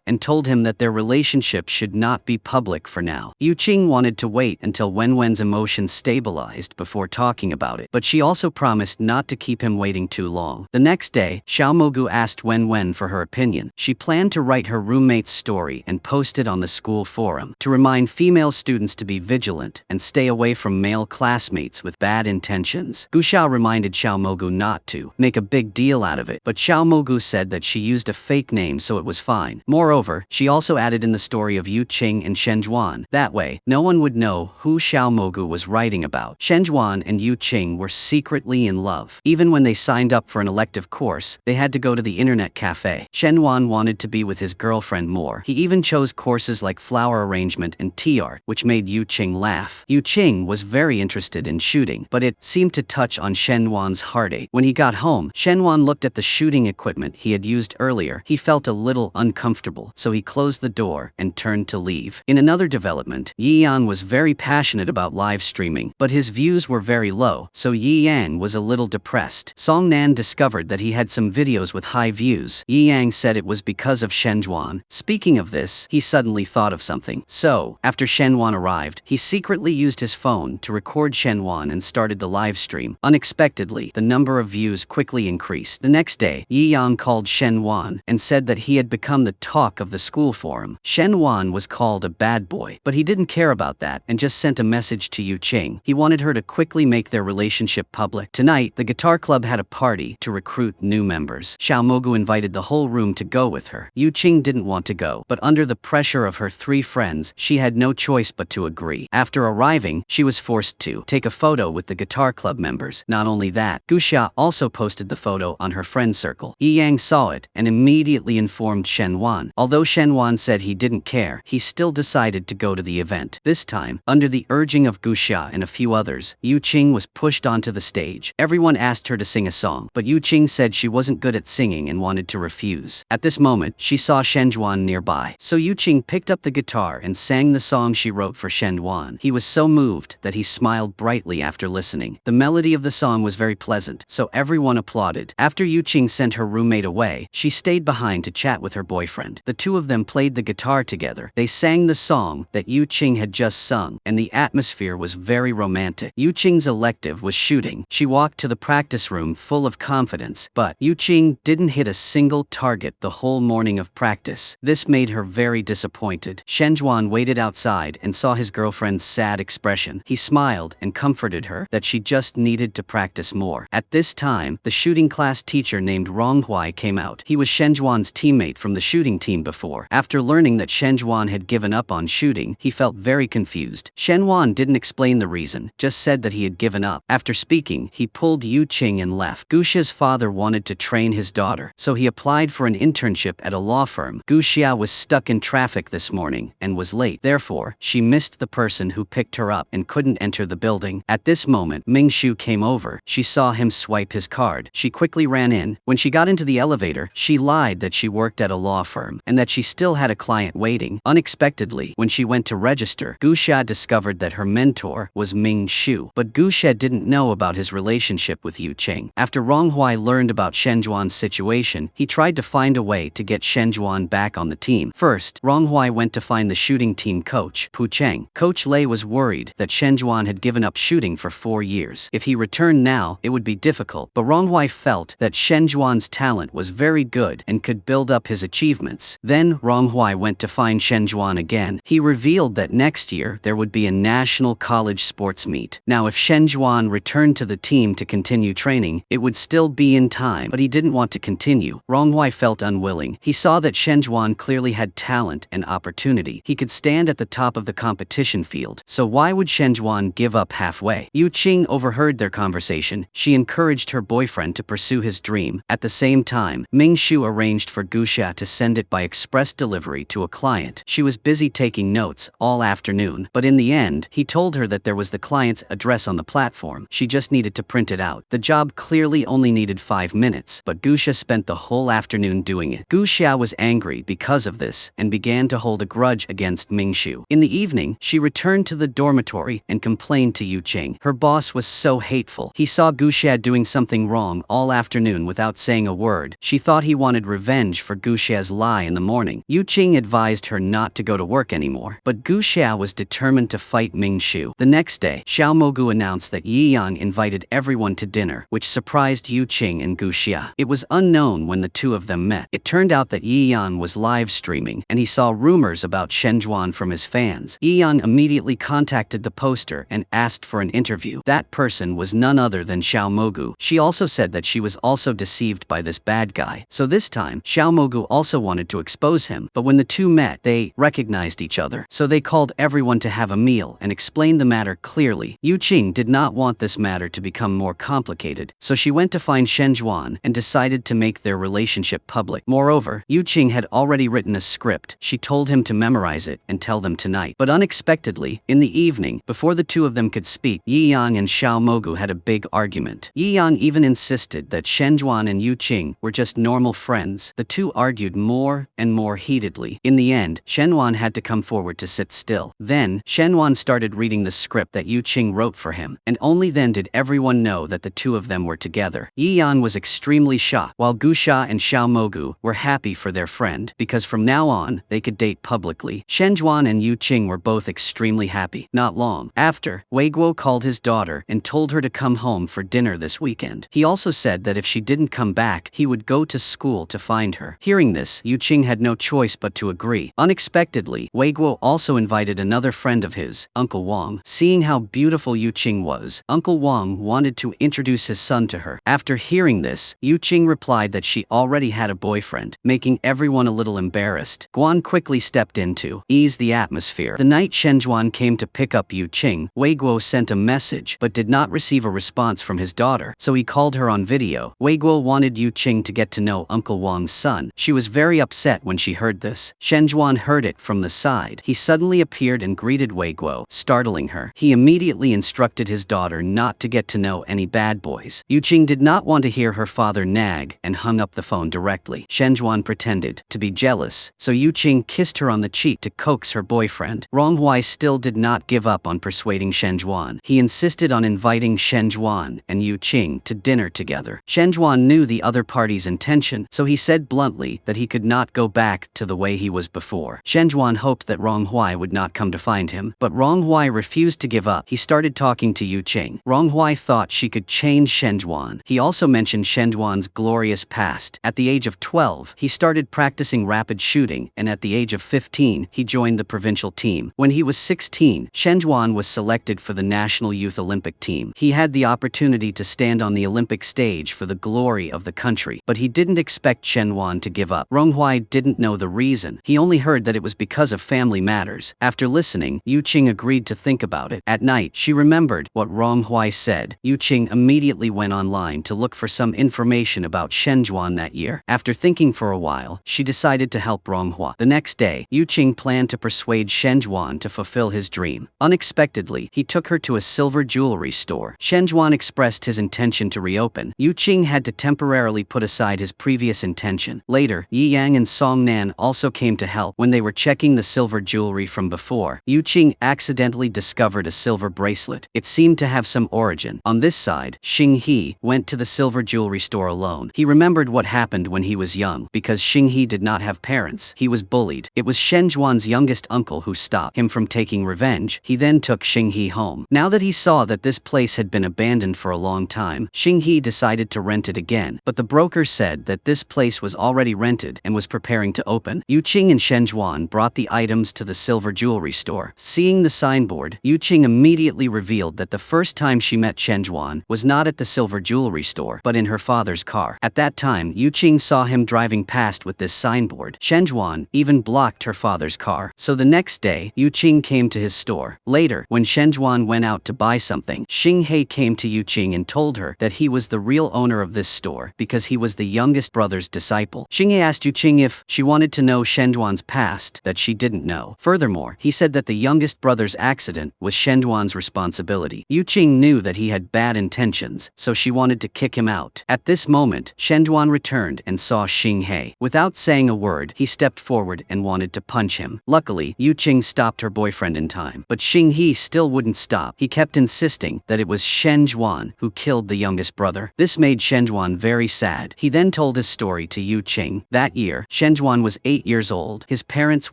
and told him that their relationship should not be public for now. Yuching wanted to wait until Wen's emotions stabilized before talking about it, but she also promised not to keep him waiting too long. The next day, Xiao Mogu asked Wen for her opinion. She planned to write her roommate's story and post it on the school forum to remind female students to be vigilant and stay away from male classmates with bad intentions. Gu Xia reminded Xiao Mogu not to make a big deal out of it, but Xiao Mogu said that she used a fake name so it was fine. Moreover, she also added in the story of Yuching and Shen. That way, no one would know who Xiao Mogu was writing about. Shen and Yuching were secretly in love. Even when they signed up for an elective course, they had to go to the internet cafe. Shen wanted to be with his girlfriend more. He even chose courses like flower arrangement and tea art, which made Yuching laugh. Yuching was very interested in shooting, but it seemed to touch on Shen heartache. When he got home, Shen looked at the shooting equipment he had used earlier. He felt a little uncomfortable, so he closed the door and turned to leave. In another development, Yi Yan was very passionate about live streaming, but his views were very low, so Yi Yang was a little depressed. Song Nan discovered that he had some videos with high views. Yi Yang said it was because of Shen. Speaking of this, he suddenly thought of something. So, after Shen arrived, he secretly used his phone to record Shen and started the live stream. Unexpectedly, the number of views quickly increased. The next day, Yi Yang called Shen and said that he had become the talk of the school forum. Shen was called a bad boy, but he didn't care about that and just sent a message to Yuching. He wanted her to quickly make their relationship public. Tonight, the guitar club had a party to recruit new members. Xiao Mogu invited the whole room to go with her. Yuching didn't want to go, but under the pressure of her three friends, she had no choice but to agree. After arriving, she was forced to take a photo with the guitar club members. Not only that, Gu Xia also posted the photo on her friend circle. Yi Yang saw it and immediately informed Shen. Although Shen said he didn't care, he still decided to go to the event. This time, under the urging of Gu Xia and a few others, Yuching was pushed onto the stage. Everyone asked her to sing a song, but Yuching said she wasn't good at singing and wanted to refuse. At this moment, she saw Shen nearby, so Yuching picked up the guitar and sang the song she wrote for Shen. He was so moved that he smiled brightly after listening. The melody of the song was very pleasant, so everyone applauded. After Yuching sent her roommate away, she stayed behind to chat with her boyfriend. The two of them played the guitar together. They sang the song that Yuching had just sung, and the atmosphere was very romantic. Yuching's elective was shooting. She walked to the practice room full of confidence, but Yuching didn't hit a single target the whole morning of practice. This made her very disappointed. Shen waited outside and saw his girlfriend's sad expression. He smiled and comforted her that she just needed to practice more. At this time, the shooting class teacher named Ronghui came out. He was Shen Zhuan's teammate from the shooting team before. After learning that Shen Zhuan had given up on shooting, he felt very confused. Shen Zhuan didn't explain the reason, just said that he had given up. After speaking, he pulled Yuching and left. Guxia's father wanted to train his daughter, so he applied for an internship at a law firm. Guxia was stuck in traffic this morning and was late. Therefore, she missed the person who picked her up and couldn't enter the building. At this moment, Mingshu came over. She saw him swipe his card. She quickly ran in. When she got into the elevator, she lied that she worked at a law firm and that she still had a client waiting. Unexpectedly, when she went to register, Guxia discovered that her mentor was Ming Shu, but Guxia didn't know about his relationship with Yuching. After Ronghui learned about Shen Zhuan's situation, he tried to find a way to get Shen Zhuan back on the team. First, Ronghui went to find the shooting team coach, Puchang. Coach Lei was worried that Shen Zhuan had given up shooting for 4 years. If he returned now, it would be difficult, but Ronghui felt that Shen Zhuan's talent was very good and could build up his achievements. Then, Ronghui went to find Shen Zhuan again. He revealed that next year there would be a national college sports meet. Now, if Shen Zhuan returned to the team to continue training, it would still be in time, but he didn't want to continue. Ronghui felt unwilling. He saw that Shen Zhuan clearly had talent and opportunity. He could stand at the top of the competition field, so why would Shen Zhuan give up halfway? Yuching overheard their conversation. She encouraged her boyfriend to pursue his dream. At the same time, Ming Shu arranged for Guxia to send it by express delivery to a client. She was busy taking notes all afternoon, but in the end, he told her that there was the client's address on the platform. She just needed to print it out. The job clearly only needed 5 minutes, but Guxia spent the whole afternoon doing it. Guxia was angry because of this and began to hold a grudge against Ming Shu. In the evening, she returned to the dormitory and complained to Yuching. Her boss was so hateful. He saw Guxia doing something wrong all afternoon without saying a word. She thought he wanted revenge for Guxia's lie in the morning. Yuching advised her not to go to work anymore, but Guxia was determined to fight Ming Shu. The next day, Xiao Mogu announced that Yang invited everyone to dinner, which surprised Yuching and Guxia. It was unknown when the two of them met. It turned out that Yang was live streaming, and he saw rumors about Shen Zhuan from his fans. Yang immediately contacted the poster and asked for an interview. That person was none other than Xiao Mogu. She also said that she was also deceived by this bad guy. So this time, Xiao Mogu also wanted to expose him, but when the two met, they recognized each other. So they called everyone to have a meal and explained the matter clearly. Yuching did not want this matter to become more complicated, so she went to find Shen Zhuan and decided to make their relationship public. Moreover, Yuching had already written a script. She told him to memorize it and tell them tonight. But unexpectedly, in the evening, before the two of them could speak, Yang and Xiao Mogu had a big argument. Yang even insisted that Shen Zhuan and Yuching were just normal friends. The two argued more and more heatedly. In the end, Shen Zhuan had to come forward to sit still. Then, Shen Zhuan started reading the script that Yuching wrote for him, and only then did everyone know that the two of them were together. Yan was extremely shocked, while Guxia and Xiao Mogu were happy for their friend, because from now on, they could date publicly. Shen Zhuan and Yuching were both extremely happy. Not long after, Wei Guo called his daughter and told her to come home for dinner this weekend. He also said that if she didn't come back, he would go to school to find her. Hearing this, Yuching had no choice but to agree. Unexpectedly, Wei Guo also invited another friend of his, Uncle Wang. Seeing how beautiful Yuching was, Uncle Wang wanted to introduce his son to her. After hearing this, Yuching replied that she already had a boyfriend, making everyone a little embarrassed. Guan quickly stepped in to ease the atmosphere. The night Shen Zhuan came to pick up Yuching, Wei Guo sent a message but did not receive a response from his daughter, so he called her on video. Wei Guo wanted Yuching to get to know Uncle Wang's son. She was very upset when she heard this. Shen Zhuan heard it from the side. He suddenly appeared and greeted Wei Guo, startling her. He immediately instructed his daughter not to get to know any bad boys. Yuching did not want to hear her father nag and hung up the phone directly. Shen Zhuan pretended to be jealous, so Yuching kissed her on the cheek to coax her boyfriend. Ronghui still did not give up on persuading Shen Zhuan. He insisted on inviting Shen Zhuan and Yuching to dinner together. Shen Zhuan knew the other party's intention, so he said bluntly that he could not go back to the way he was before. Shen Zhuan hoped that Ronghui would not come to find him, but Ronghui refused to give up. He started talking to Yuching. Ronghui thought she could change Shen Zhuan. He also mentioned Shen Zhuan's glorious past. At the age of 12, he started practicing rapid shooting, and at the age of 15, he joined the provincial team. When he was 16, Shen Zhuan was selected for the National Youth Olympic team. He had the opportunity to stay stand on the Olympic stage for the glory of the country. But he didn't expect Shen Wan to give up. Ronghuai didn't know the reason. He only heard that it was because of family matters. After listening, Yuching agreed to think about it. At night, she remembered what Ronghuai said. Yuching immediately went online to look for some information about Shenjuan that year. After thinking for a while, she decided to help Ronghua. The next day, Yuching planned to persuade Shenjuan to fulfill his dream. Unexpectedly, he took her to a silver jewelry store. Shenjuan expressed his intention to reopen. Yuching had to temporarily put aside his previous intention. Later, Yi Yang and Song Nan also came to help. When they were checking the silver jewelry from before, Yuching accidentally discovered a silver bracelet. It seemed to have some origin. On this side, Xing He went to the silver jewelry store alone. He remembered what happened when he was young. Because Xing He did not have parents, he was bullied. It was Shenjuan's youngest uncle who stopped him from taking revenge. He then took Xing He home. Now that he saw that this place had been abandoned for a long time, Xing He decided to rent it again. But the broker said that this place was already rented and was preparing to open. Yuching and Shenjuan brought the items to the silver jewelry store. Seeing the signboard, Yuching immediately revealed that the first time she met Shenjuan was not at the silver jewelry store, but in her father's car. At that time, Yuching saw him driving past with this signboard. Shenjuan even blocked her father's car. So the next day, Yuching came to his store. Later, when Shenjuan went out to buy something, Xing He came to Yuching and told her that he was the real owner of this store because he was the youngest brother's disciple. Xing He asked Yuching if she wanted to know Shenjuan's past that she didn't know. Furthermore, he said that the youngest brother's accident was Shenjuan's responsibility. Yuching knew that he had bad intentions, so she wanted to kick him out. At this moment, Shenjuan returned and saw Xing He. Without saying a word, he stepped forward and wanted to punch him. Luckily, Yuching stopped her boyfriend in time. But Xing He still wouldn't stop. He kept insisting that it was Shenjuan who killed the youngest brother. This made Shenjuan very sad. He then told his story to Yuching. That year, Shenjuan was 8 years old. His parents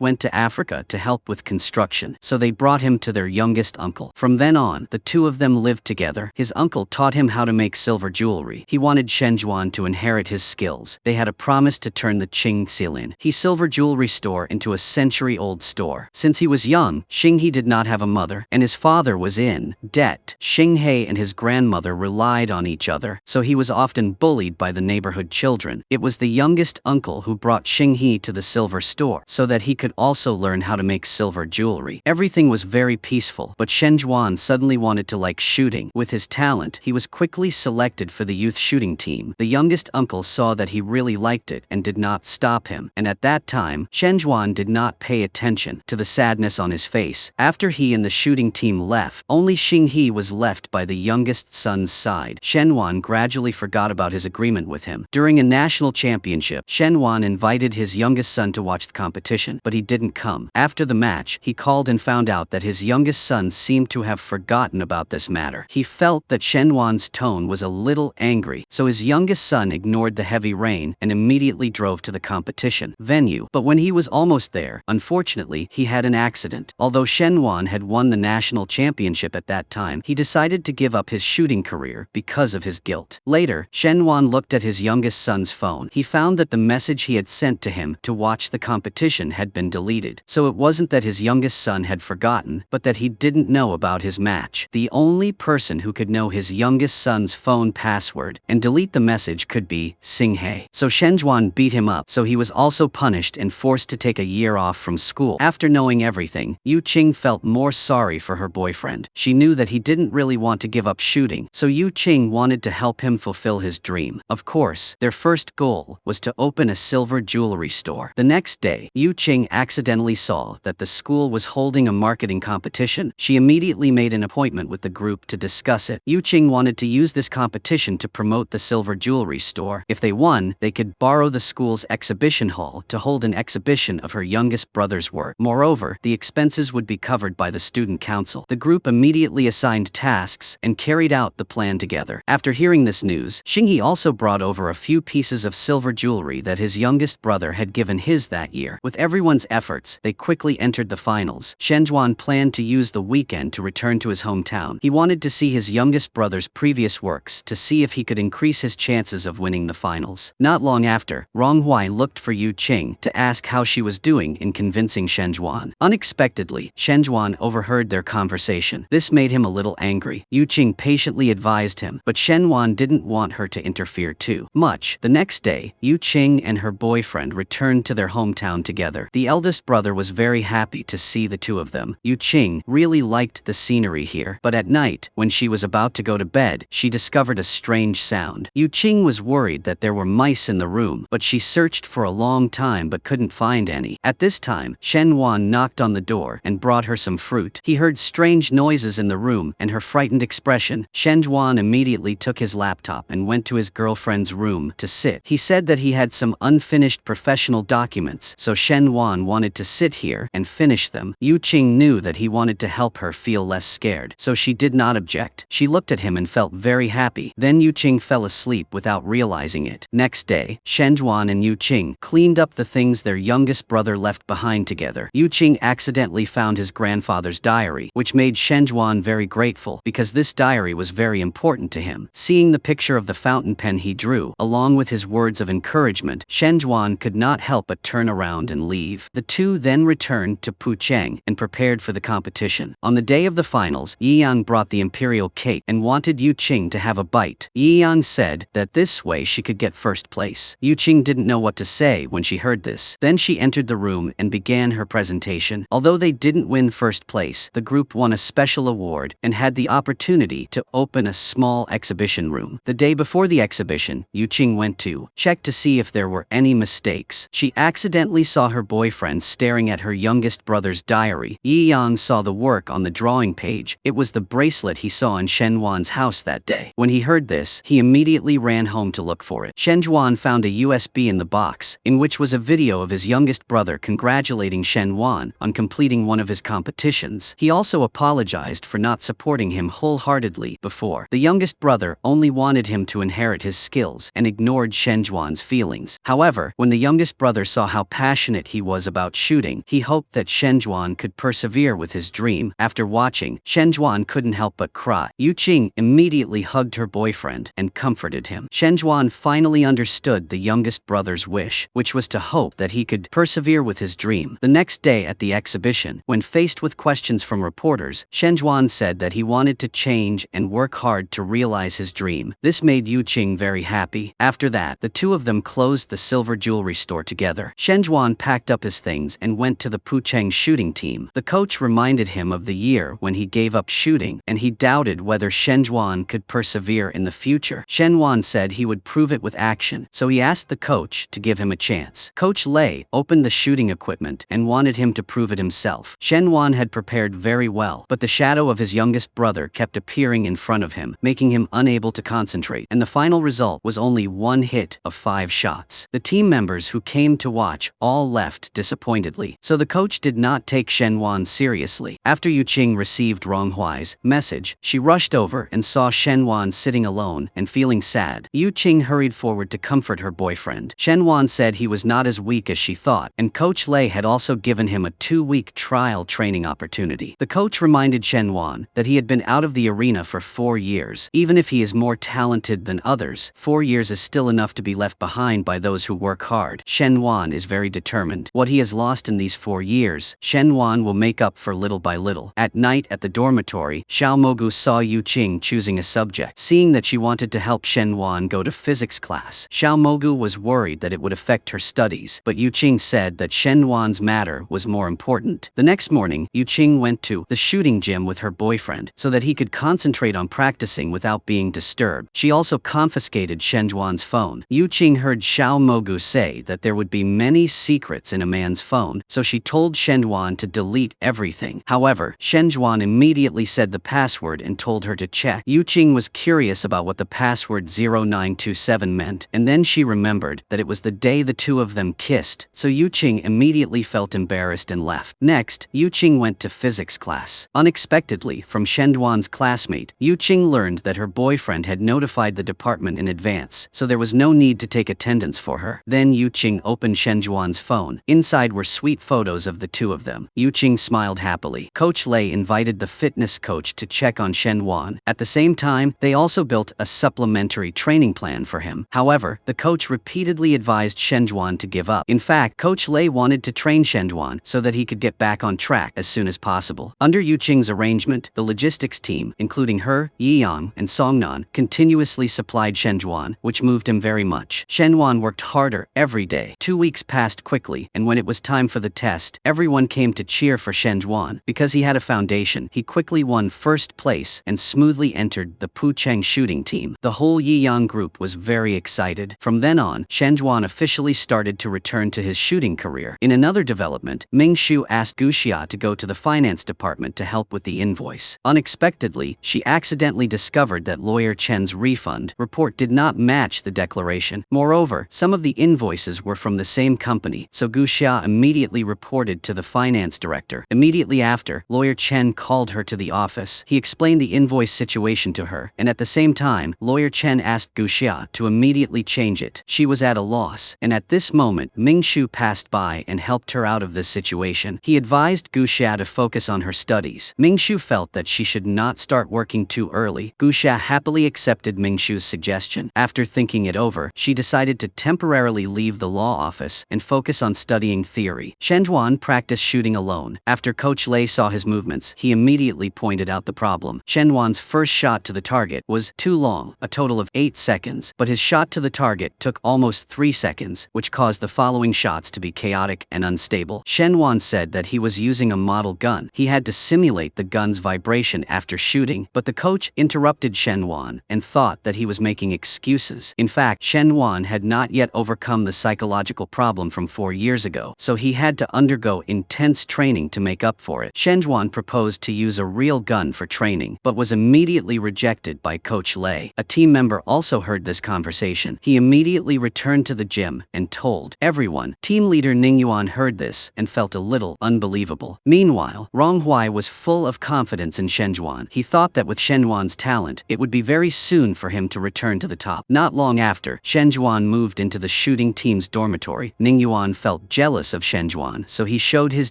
went to Africa to help with construction, so they brought him to their youngest uncle. From then on, the two of them lived together. His uncle taught him how to make silver jewelry. He wanted Shenjuan to inherit his skills. They had a promise to turn the Qingxilin, his silver jewelry store, into a century-old store. Since he was young, Xing He did not have a mother, and his father was in debt. Xing He and his grandmother relied on each other, so he was often bullied by the neighborhood children. It was the youngest uncle who brought Xing He to the silver store, so that he could also learn how to make silver jewelry. Everything was very peaceful, but Shenjuan suddenly wanted to like shooting. With his talent, he was quickly selected for the youth shooting team. The youngest uncle saw that he really liked it and did not stop him, and at that time, Shenjuan did not pay attention to the sadness on his face. After he and the shooting team left, only Xing He was left by the youngest son's side. Shenjuan gradually forgot about his agreement with him. During a national championship, Shenjuan invited his youngest son to watch the competition, but he didn't come. After the match, he called and found out that his youngest son seemed to have forgotten about this matter. He felt that Shenjuan's tone was a little angry, so his youngest son ignored the heavy rain and immediately drove to the competition venue. But when he was almost there, unfortunately, he had an accident. Although Shenjuan had won the national championship at that time, he decided to give up his shooting career because of his guilt. Later, Shenjuan looked at his youngest son's phone. He found that the message he had sent to him to watch the competition had been deleted. So it wasn't that his youngest son had forgotten, but that he didn't know about his match. The only person who could know his youngest son's phone password and delete the message could be Xing He. So Shenjuan beat him up, so he was also punished and forced to take a year off from school. After knowing everything, Yuching felt more sorry for her boyfriend. She knew that he didn't really want to give up shooting, so Yuching wanted to help him fulfill his dream. Of course, their first goal was to open a silver jewelry store. The next day, Yuching accidentally saw that the school was holding a marketing competition. She immediately made an appointment with the group to discuss it. Yuching wanted to use this competition to promote the silver jewelry store. If they won, they could borrow the school's exhibition hall to hold an exhibition of her youngest brother's work. Moreover, the expenses would be covered by the student council. The group immediately assigned tasks and carried out the plan together. After hearing this news, Xing He also brought over a few pieces of silver jewelry that his youngest brother had given his that year. With everyone's efforts, they quickly entered the finals. Shenjuan planned to use the weekend to return to his hometown. He wanted to see his youngest brother's previous works to see if he could increase his chances of winning the finals. Not long after, Ronghuai looked for Yuching to ask how she was doing in convincing Shenjuan. Unexpectedly, Shenjuan overheard their conversation. This made him a little angry. Yuching patiently advised surprised him, but Shenwan didn't want her to interfere too much. The next day, Yuching and her boyfriend returned to their hometown together. The eldest brother was very happy to see the two of them. Yuching really liked the scenery here, but at night, when she was about to go to bed, she discovered a strange sound. Yuching was worried that there were mice in the room, but she searched for a long time but couldn't find any. At this time, Shenwan knocked on the door and brought her some fruit. He heard strange noises in the room and her frightened expression. Shenwan immediately took his laptop and went to his girlfriend's room to sit. He said that he had some unfinished professional documents, so Shenwan wanted to sit here and finish them. Yuching knew that he wanted to help her feel less scared, so she did not object. She looked at him and felt very happy. Then Yuching fell asleep without realizing it. Next day, Shenwan and Yuching cleaned up the things their youngest brother left behind together. Yuching accidentally found his grandfather's diary, which made Shenwan very grateful because this diary was very important to him. Seeing the picture of the fountain pen he drew, along with his words of encouragement, Shenwan could not help but turn around and leave. The two then returned to Puchang and prepared for the competition. On the day of the finals, Yang brought the imperial cake and wanted Yuching to have a bite. Yang said that this way she could get first place. Yuching didn't know what to say when she heard this. Then she entered the room and began her presentation. Although they didn't win first place, the group won a special award and had the opportunity to open a small exhibition room. The day before the exhibition, Yuching went to check to see if there were any mistakes. She accidentally saw her boyfriend staring at her youngest brother's diary. Yang saw the work on the drawing page. It was the bracelet he saw in Shenwan's house that day. When he heard this, he immediately ran home to look for it. Shenwan found a USB in the box, in which was a video of his youngest brother congratulating Shenwan on completing one of his competitions. He also apologized for not supporting him wholeheartedly before. The youngest brother only wanted him to inherit his skills and ignored Shenwan's feelings. However, when the youngest brother saw how passionate he was about shooting, he hoped that Shenwan could persevere with his dream. After watching, Shenwan couldn't help but cry. Yuching immediately hugged her boyfriend and comforted him. Shenwan finally understood the youngest brother's wish, which was to hope that he could persevere with his dream. The next day at the exhibition, when faced with questions from reporters, Shenwan said that he wanted to change and work hard to realize his dream. This made Yuching very happy. After that, the two of them closed the silver jewelry store together. Shenwan packed up his things and went to the Puchang shooting team. The coach reminded him of the year when he gave up shooting, and he doubted whether Shenwan could persevere in the future. Shenwan said he would prove it with action, so he asked the coach to give him a chance. Coach Lei opened the shooting equipment and wanted him to prove it himself. Shenwan had prepared very well, but the shadow of his youngest brother kept appearing in front of him, making him unable to concentrate, and the final result was only one hit of 5 shots. The team members who came to watch all left disappointedly, so the coach did not take Shenwan seriously. After Yuching received Ronghuai's message, she rushed over and saw Shenwan sitting alone and feeling sad. Yuching hurried forward to comfort her boyfriend. Shenwan said he was not as weak as she thought, and Coach Lei had also given him a 2-week trial training opportunity. The coach reminded Shenwan that he had been out of the arena for 4 years. Even if he is more talented than others, 4 years is still enough to be left behind by those who work hard. Shenwan is very determined. What he has lost in these 4 years, Shenwan will make up for little by little. At night at the dormitory, Xiao Mogu saw Yuching choosing a subject. Seeing that she wanted to help Shenwan go to physics class, Xiao Mogu was worried that it would affect her studies, but Yuching said that Shenwan's matter was more important. The next morning, Yuching went to the shooting gym with her boyfriend so that he could concentrate on practicing without being disturbed. She also confiscated Shenwan's phone. Yuching heard Xiao Mogu say that there would be many secrets in a man's phone, so she told Shenwan to delete everything. However, Shenwan immediately said the password and told her to check. Yuching was curious about what the password 0927 meant, and then she remembered that it was the day the two of them kissed, so Yuching immediately felt embarrassed and left. Next, Yuching went to physics class. Unexpectedly, from Shenwan's classmate, Yuching learned that her boyfriend had notified the department in advance, so there was no need to take attendance for her. Then Yuching opened Shenwan's phone. Inside were sweet photos of the two of them. Yuching smiled happily. Coach Lei invited the fitness coach to check on Shenwan. At the same time, they also built a supplementary training plan for him. However, the coach repeatedly advised Shenwan to give up. In fact, Coach Lei wanted to train Shenwan so that he could get back on track as soon as possible. Under Yuching's arrangement, the logistics team, including her, Yang, Puchang and Songnan continuously supplied Shenjuan, which moved him very much. Shenjuan worked harder every day. 2 weeks passed quickly, and when it was time for the test, everyone came to cheer for Shenjuan. Because he had a foundation, he quickly won first place and smoothly entered the Puchang shooting team. The whole Yiyang group was very excited. From then on, Shenjuan officially started to return to his shooting career. In another development, Ming Shu asked Gu Xia to go to the finance department to help with the invoice. Unexpectedly, she accidentally discovered that lawyer Chen's refund report did not match the declaration. Moreover, some of the invoices were from the same company, so Gu Xia immediately reported to the finance director. Immediately after, lawyer Chen called her to the office. He explained the invoice situation to her, and at the same time, lawyer Chen asked Gu Xia to immediately change it. She was at a loss, and at this moment, Ming Shu passed by and helped her out of this situation. He advised Gu Xia to focus on her studies. Ming Shu felt that she should not start working too early. Gu Xia happily accepted Ming Shu's suggestion. After thinking it over, she decided to temporarily leave the law office and focus on studying theory. Shenjuan practiced shooting alone. After Coach Lei saw his movements, he immediately pointed out the problem. Shenjuan's first shot to the target was too long, a total of 8 seconds, but his shot to the target took almost 3 seconds, which caused the following shots to be chaotic and unstable. Shenjuan said that he was using a model gun. He had to simulate the gun's vibration after shooting, but the coach interrupted Shenjuan and thought that he was making excuses. In fact, Shenjuan had not yet overcome the psychological problem from 4 years ago, so he had to undergo intense training to make up for it. Shenjuan proposed to use a real gun for training, but was immediately rejected by Coach Lei. A team member also heard this conversation. He immediately returned to the gym and told everyone. Team leader Ning Yuan heard this and felt a little unbelievable. Meanwhile, Rong Hui was full of confidence in Shenjuan. He thought that with Shenjuan's talent, it would be very soon for him to return to the top. Not long after, Shenjuan moved into the shooting team's dormitory. Ning Yuan felt jealous of Shenjuan, so he showed his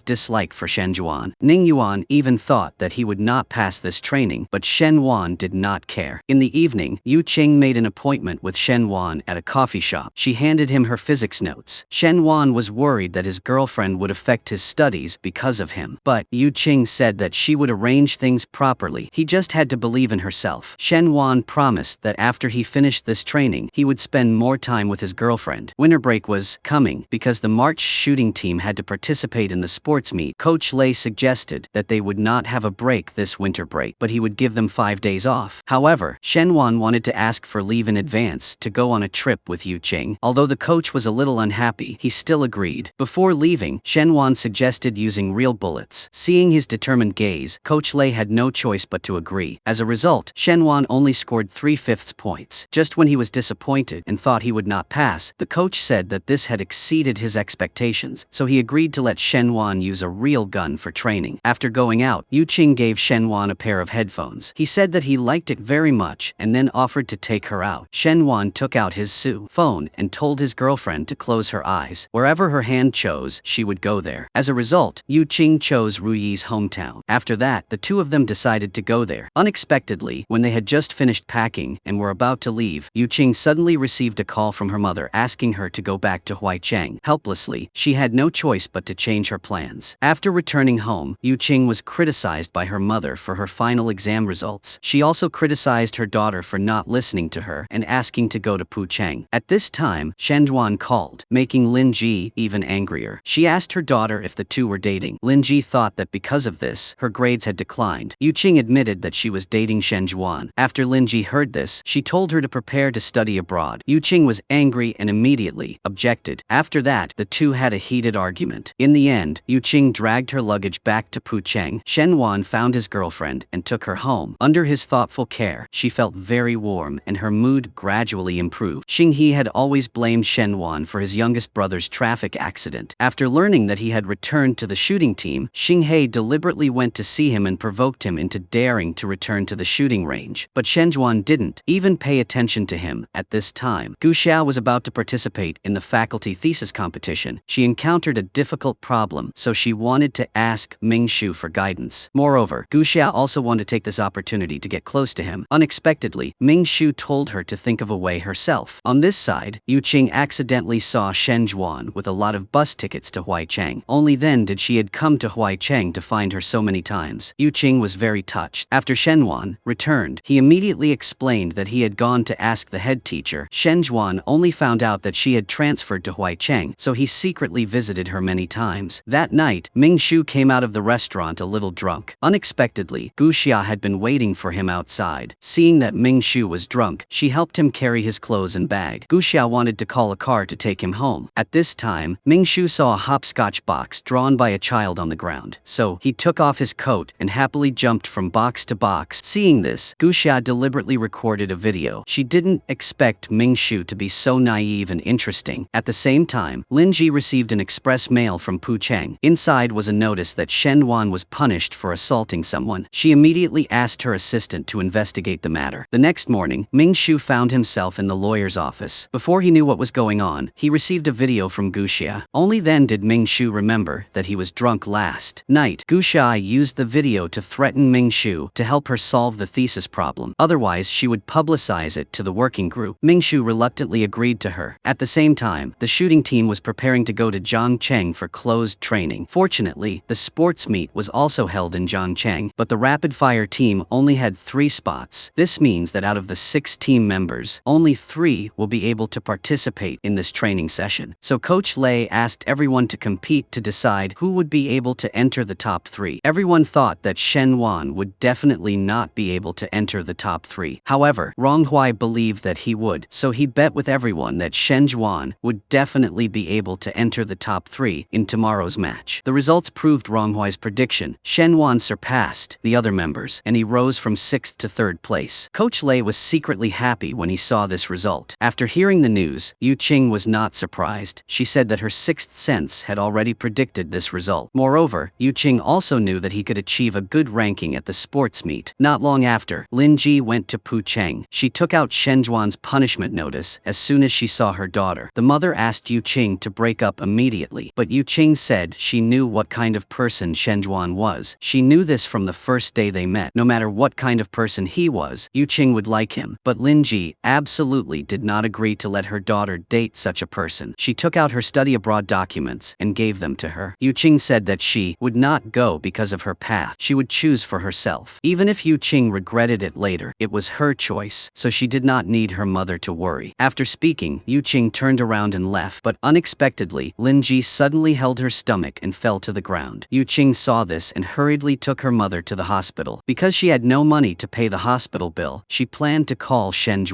dislike for Shenjuan. Ning Yuan even thought that he would not pass this training, but Shenjuan did not care. In the evening, Yuching made an appointment with Shenjuan at a coffee shop. She handed him her physics notes. Shenjuan was worried that his girlfriend would affect his studies because of him, but Yuching said that she would arrange things properly. He just had to believe in herself. Shenjuan promised that after he finished this training, he would spend more time with his girlfriend. Winter break was coming because the March shooting team had to participate in the sports meet. Coach Lei suggested that they would not have a break this winter break, but he would give them 5 days off. However, Shenjuan wanted to ask for leave in advance to go on a trip with Yuching. Although the coach was a little unhappy, he still agreed. Before leaving, Shenjuan suggested using real bullets. Seeing his determined gaze, Coach Lei had no choice but to agree. As a result, Shenjuan only scored 3/5 points. Just when he was disappointed and thought he would not pass, the coach said that this had exceeded his expectations, so he agreed to let Shenjuan use a real gun for training. After going out, Yuching gave Shenjuan a pair of headphones. He said that he liked it very much and then offered to take her out. Shenjuan took out his phone and told his girlfriend to close her eyes. Wherever her hand chose, she would go there. As a result, Yuching chose Ruyi's hometown. After that, the two of them decided to go there. Unexpectedly, when they had just finished packing and were about to leave, Yuching suddenly received a call from her mother asking her to go back to Huaicheng. Helplessly, she had no choice but to change her plans. After returning home, Yuching was criticized by her mother for her final exam results. She also criticized her daughter for not listening to her and asking to go to Puchang. At this time, Shenjuan called, making Lin Ji even angrier. She asked her daughter if the two were dating. Lin Ji thought that because of this, her grades had declined. Yuching admitted that she was dating Shenjuan. After Lin Ji heard this, she told her to prepare to study abroad. Yuching was angry and immediately objected. After that, the two had a heated argument. In the end, Yuching dragged her luggage back to Puchang. Shenjuan found his girlfriend and took her home. Under his thoughtful care, she felt very warm and her mood gradually improved. Xinghe had always blamed Shenjuan for his youngest brother's traffic accident. After learning that he had returned to the shooting team, Xinghe deliberately went to see him and provoked him into daring to return to the shooting range. But Shenjuan didn't even pay attention to him. At this time, Gu Xia was about to participate in the faculty thesis competition. She encountered a difficult problem, so she wanted to ask Ming Shu for guidance. Moreover, Gu Xia also wanted to take this opportunity to get close to him. Unexpectedly, Ming Shu told her to think of a way herself. On this side, Yuching accidentally saw Shenjuan with a lot of bus tickets to Huaicheng. Only then did she had come to Huaicheng to find her so many times. Yuching was very touched. After Shenjuan returned, returned, he immediately explained that he had gone to ask the head teacher. Shen only found out that she had transferred to Huicheng, so he secretly visited her many times. That night, Ming Shu came out of the restaurant a little drunk. Unexpectedly, Gu Xia had been waiting for him outside. Seeing that Ming Shu was drunk, she helped him carry his clothes and bag. Gu Xia wanted to call a car to take him home. At this time, Ming Shu saw a hopscotch box drawn by a child on the ground, so he took off his coat and happily jumped from box to box. Seeing this, Gu Xia deliberately recorded a video. She didn't expect Ming Shu to be so naive and interesting. At the same time, Lin Ji received an express mail from Puchang. Inside was a notice that Shen was punished for assaulting someone. She immediately asked her assistant to investigate the matter. The next morning, Ming Shu found himself in the lawyer's office. Before he knew what was going on, he received a video from Gu Xia. Only then did Ming Shu remember that he was drunk last night. Gu Xia used the video to threaten Ming Shu to help her solve the thesis problem. Otherwise, she would publicize it to the working group. Ming Shu reluctantly agreed to her. At the same time, the shooting team was preparing to go to Jiangcheng for closed training. Fortunately, the sports meet was also held in Jiangcheng, but the rapid-fire team only had 3 spots. This means that out of the 6 team members, only 3 will be able to participate in this training session. So Coach Lei asked everyone to compete to decide who would be able to enter the top 3. Everyone thought that Shen would definitely not be able to enter the top 3. However, Ronghui believed that he would, so he bet with everyone that Shen would definitely be able to enter the top 3 in tomorrow's match. The results proved Ronghui's prediction. Shen surpassed the other members, and he rose from 6th to 3rd place. Coach Lei was secretly happy when he saw this result. After hearing the news, Yuching was not surprised. She said that her 6th sense had already predicted this result. Moreover, Yuching also knew that he could achieve a good ranking at the sports meet. Not long after, Lin Ji went to Puchang. She took out Shen punishment notice as soon as she saw her daughter. The mother asked Yuching to break up immediately, but Yuching said she knew what kind of person Shen was. She knew this from the first day they met. No matter what kind of person he was, Yuching would like him. But Lin Ji absolutely did not agree to let her daughter date such a person. She took out her study abroad documents and gave them to her. Yuching said that she would not go because of her path. She would choose for herself. Even if Yuching regretted it later, it was her choice, so she did not need her mother to worry. After speaking, Yuching turned around and left, but unexpectedly, Lin Ji suddenly held her stomach and fell to the ground. Yuching saw this and hurriedly took her mother to the hospital. Because she had no money to pay the hospital bill, she planned to call Shen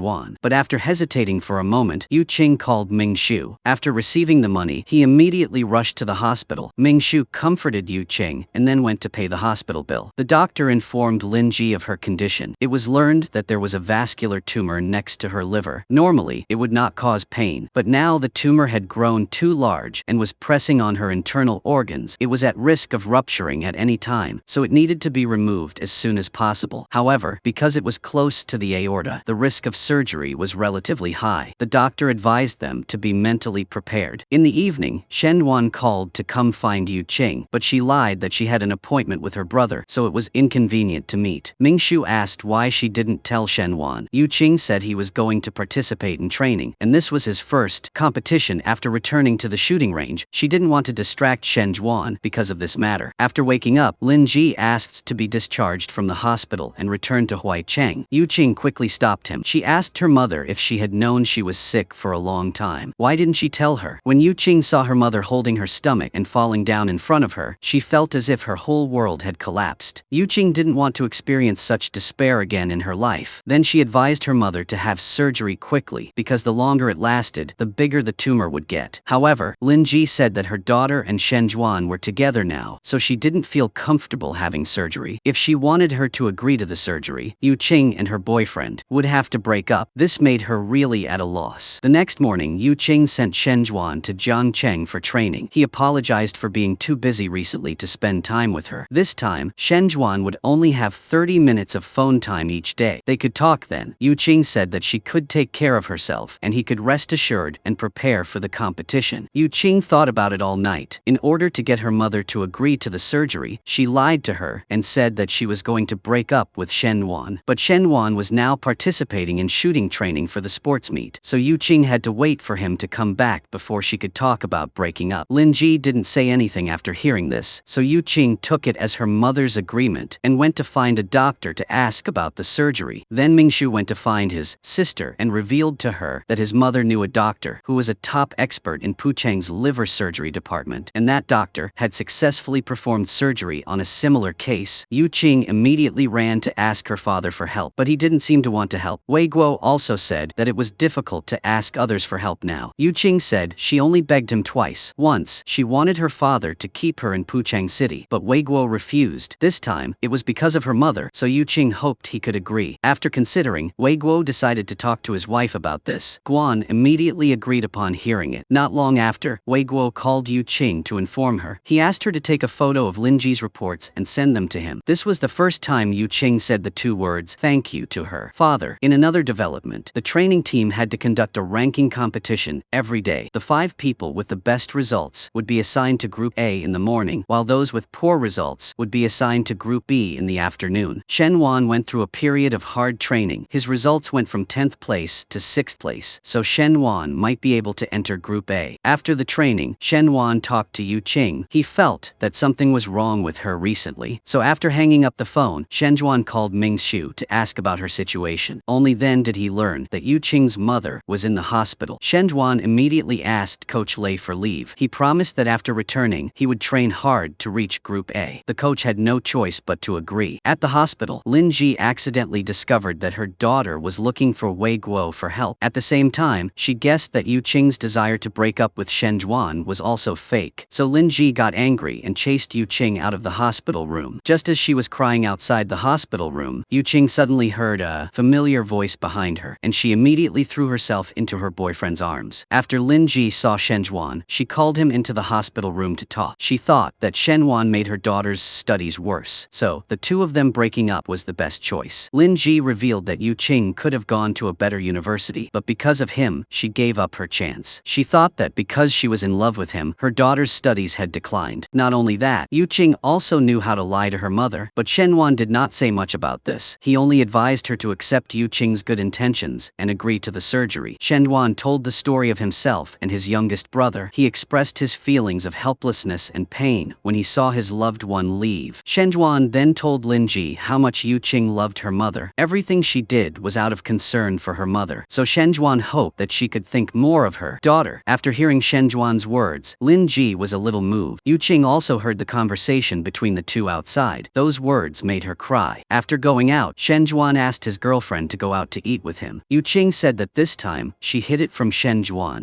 But after hesitating for a moment, Yuching called Ming Shu. After receiving the money, he immediately rushed to the hospital. Ming Shu comforted Yuching and then went to pay the hospital bill. The doctor informed Lin Ji of her condition. It was learned that there was a vascular tumor next to her liver. Normally, it would not cause pain, but now the tumor had grown too large and was pressing on her internal organs. It was at risk of rupturing at any time, so it needed to be removed as soon as possible. However, because it was close to the aorta, the risk of surgery was relatively high. The doctor advised them to be mentally prepared. In the evening, Shen called to come find Yuching, but she lied that she had an appointment with her brother, so it was inconvenient to meet. Ming Shu asked why she didn't tell Shen Yuching said he was going to participate in training, and this was his first competition after returning to the shooting range. She didn't want to distract Shen because of this matter. After waking up, Lin Ji asked to be discharged from the hospital and returned to Huicheng. Yuching quickly stopped him. She asked her mother if she had known she was sick for a long time. Why didn't she tell her? When Yuching saw her mother holding her stomach and falling down in front of her, she felt as if her whole world had collapsed. Yuching didn't want to experience such despair again in her life. Then she advised her mother to have surgery quickly, because the longer it lasted, the bigger the tumor would get. However, Lin Ji said that her daughter and Shen were together now, so she didn't feel comfortable having surgery. If she wanted her to agree to the surgery, Yuching and her boyfriend would have to break up. This made her really at a loss. The next morning, Yuching sent Shen to Jiangcheng for training. He apologized for being too busy recently to spend time with her. This time, Shen would only have 30 minutes of phone time each day. They could talk then. Yuching said that she could take care of herself and he could rest assured and prepare for the competition. Yuching thought about it all night. In order to get her mother to agree to the surgery, she lied to her and said that she was going to break up with Shen But Shen was now participating in shooting training for the sports meet, so Yuching had to wait for him to come back before she could talk about breaking up. Lin Ji didn't say anything after hearing this, so Yuching took it as her mother's agreement and went to find a doctor to ask ask about the surgery. Then Mingshu went to find his sister and revealed to her that his mother knew a doctor who was a top expert in Puchang's liver surgery department, and that doctor had successfully performed surgery on a similar case. Yuching immediately ran to ask her father for help, but he didn't seem to want to help. Wei Guo also said that it was difficult to ask others for help now. Yuching said she only begged him twice. Once, she wanted her father to keep her in Puchang City, but Wei Guo refused. This time, it was because of her mother, so Yuching hoped he could agree. After considering, Wei Guo decided to talk to his wife about this. Guan immediately agreed upon hearing it. Not long after, Wei Guo called Yuching to inform her. He asked her to take a photo of Linji's reports and send them to him. This was the first time Yuching said the two words, "thank you," to her father. In another development, the training team had to conduct a ranking competition every day. The 5 people with the best results would be assigned to Group A in the morning, while those with poor results would be assigned to Group B in the afternoon. Shen went through a period of hard training. His results went from 10th place to 6th place, so Shen might be able to enter Group A. After the training, Shen talked to Yuching. He felt that something was wrong with her recently, so after hanging up the phone, Shen called Mingshu to ask about her situation. Only then did he learn that Yuching's mother was in the hospital. Shen immediately asked Coach Lei for leave. He promised that after returning, he would train hard to reach Group A. The coach had no choice but to agree. At the hospital, Linji accidentally discovered that her daughter was looking for Wei Guo for help. At the same time, she guessed that Yuching's desire to break up with Shen was also fake. So Linji got angry and chased Yuching out of the hospital room. Just as she was crying outside the hospital room, Yuching suddenly heard a familiar voice behind her, and she immediately threw herself into her boyfriend's arms. After Linji saw Shen she called him into the hospital room to talk. She thought that Shen made her daughter's studies worse, so the two of them breaking up was the best choice. Linji revealed that Yuching could have gone to a better university, but because of him, she gave up her chance. She thought that because she was in love with him, her daughter's studies had declined. Not only that, Yuching also knew how to lie to her mother, but Shen did not say much about this. He only advised her to accept Yuching's good intentions and agree to the surgery. Shen told the story of himself and his youngest brother. He expressed his feelings of helplessness and pain when he saw his loved one leave. Shen then told Linji how much Yuching loved her mother. Everything she did was out of concern for her mother, so Shen hoped that she could think more of her daughter. After hearing Shen words, Linji was a little moved. Yuching also heard the conversation between the two outside. Those words made her cry. After going out, Shen asked his girlfriend to go out to eat with him. Yuching said that this time, she hid it from Shen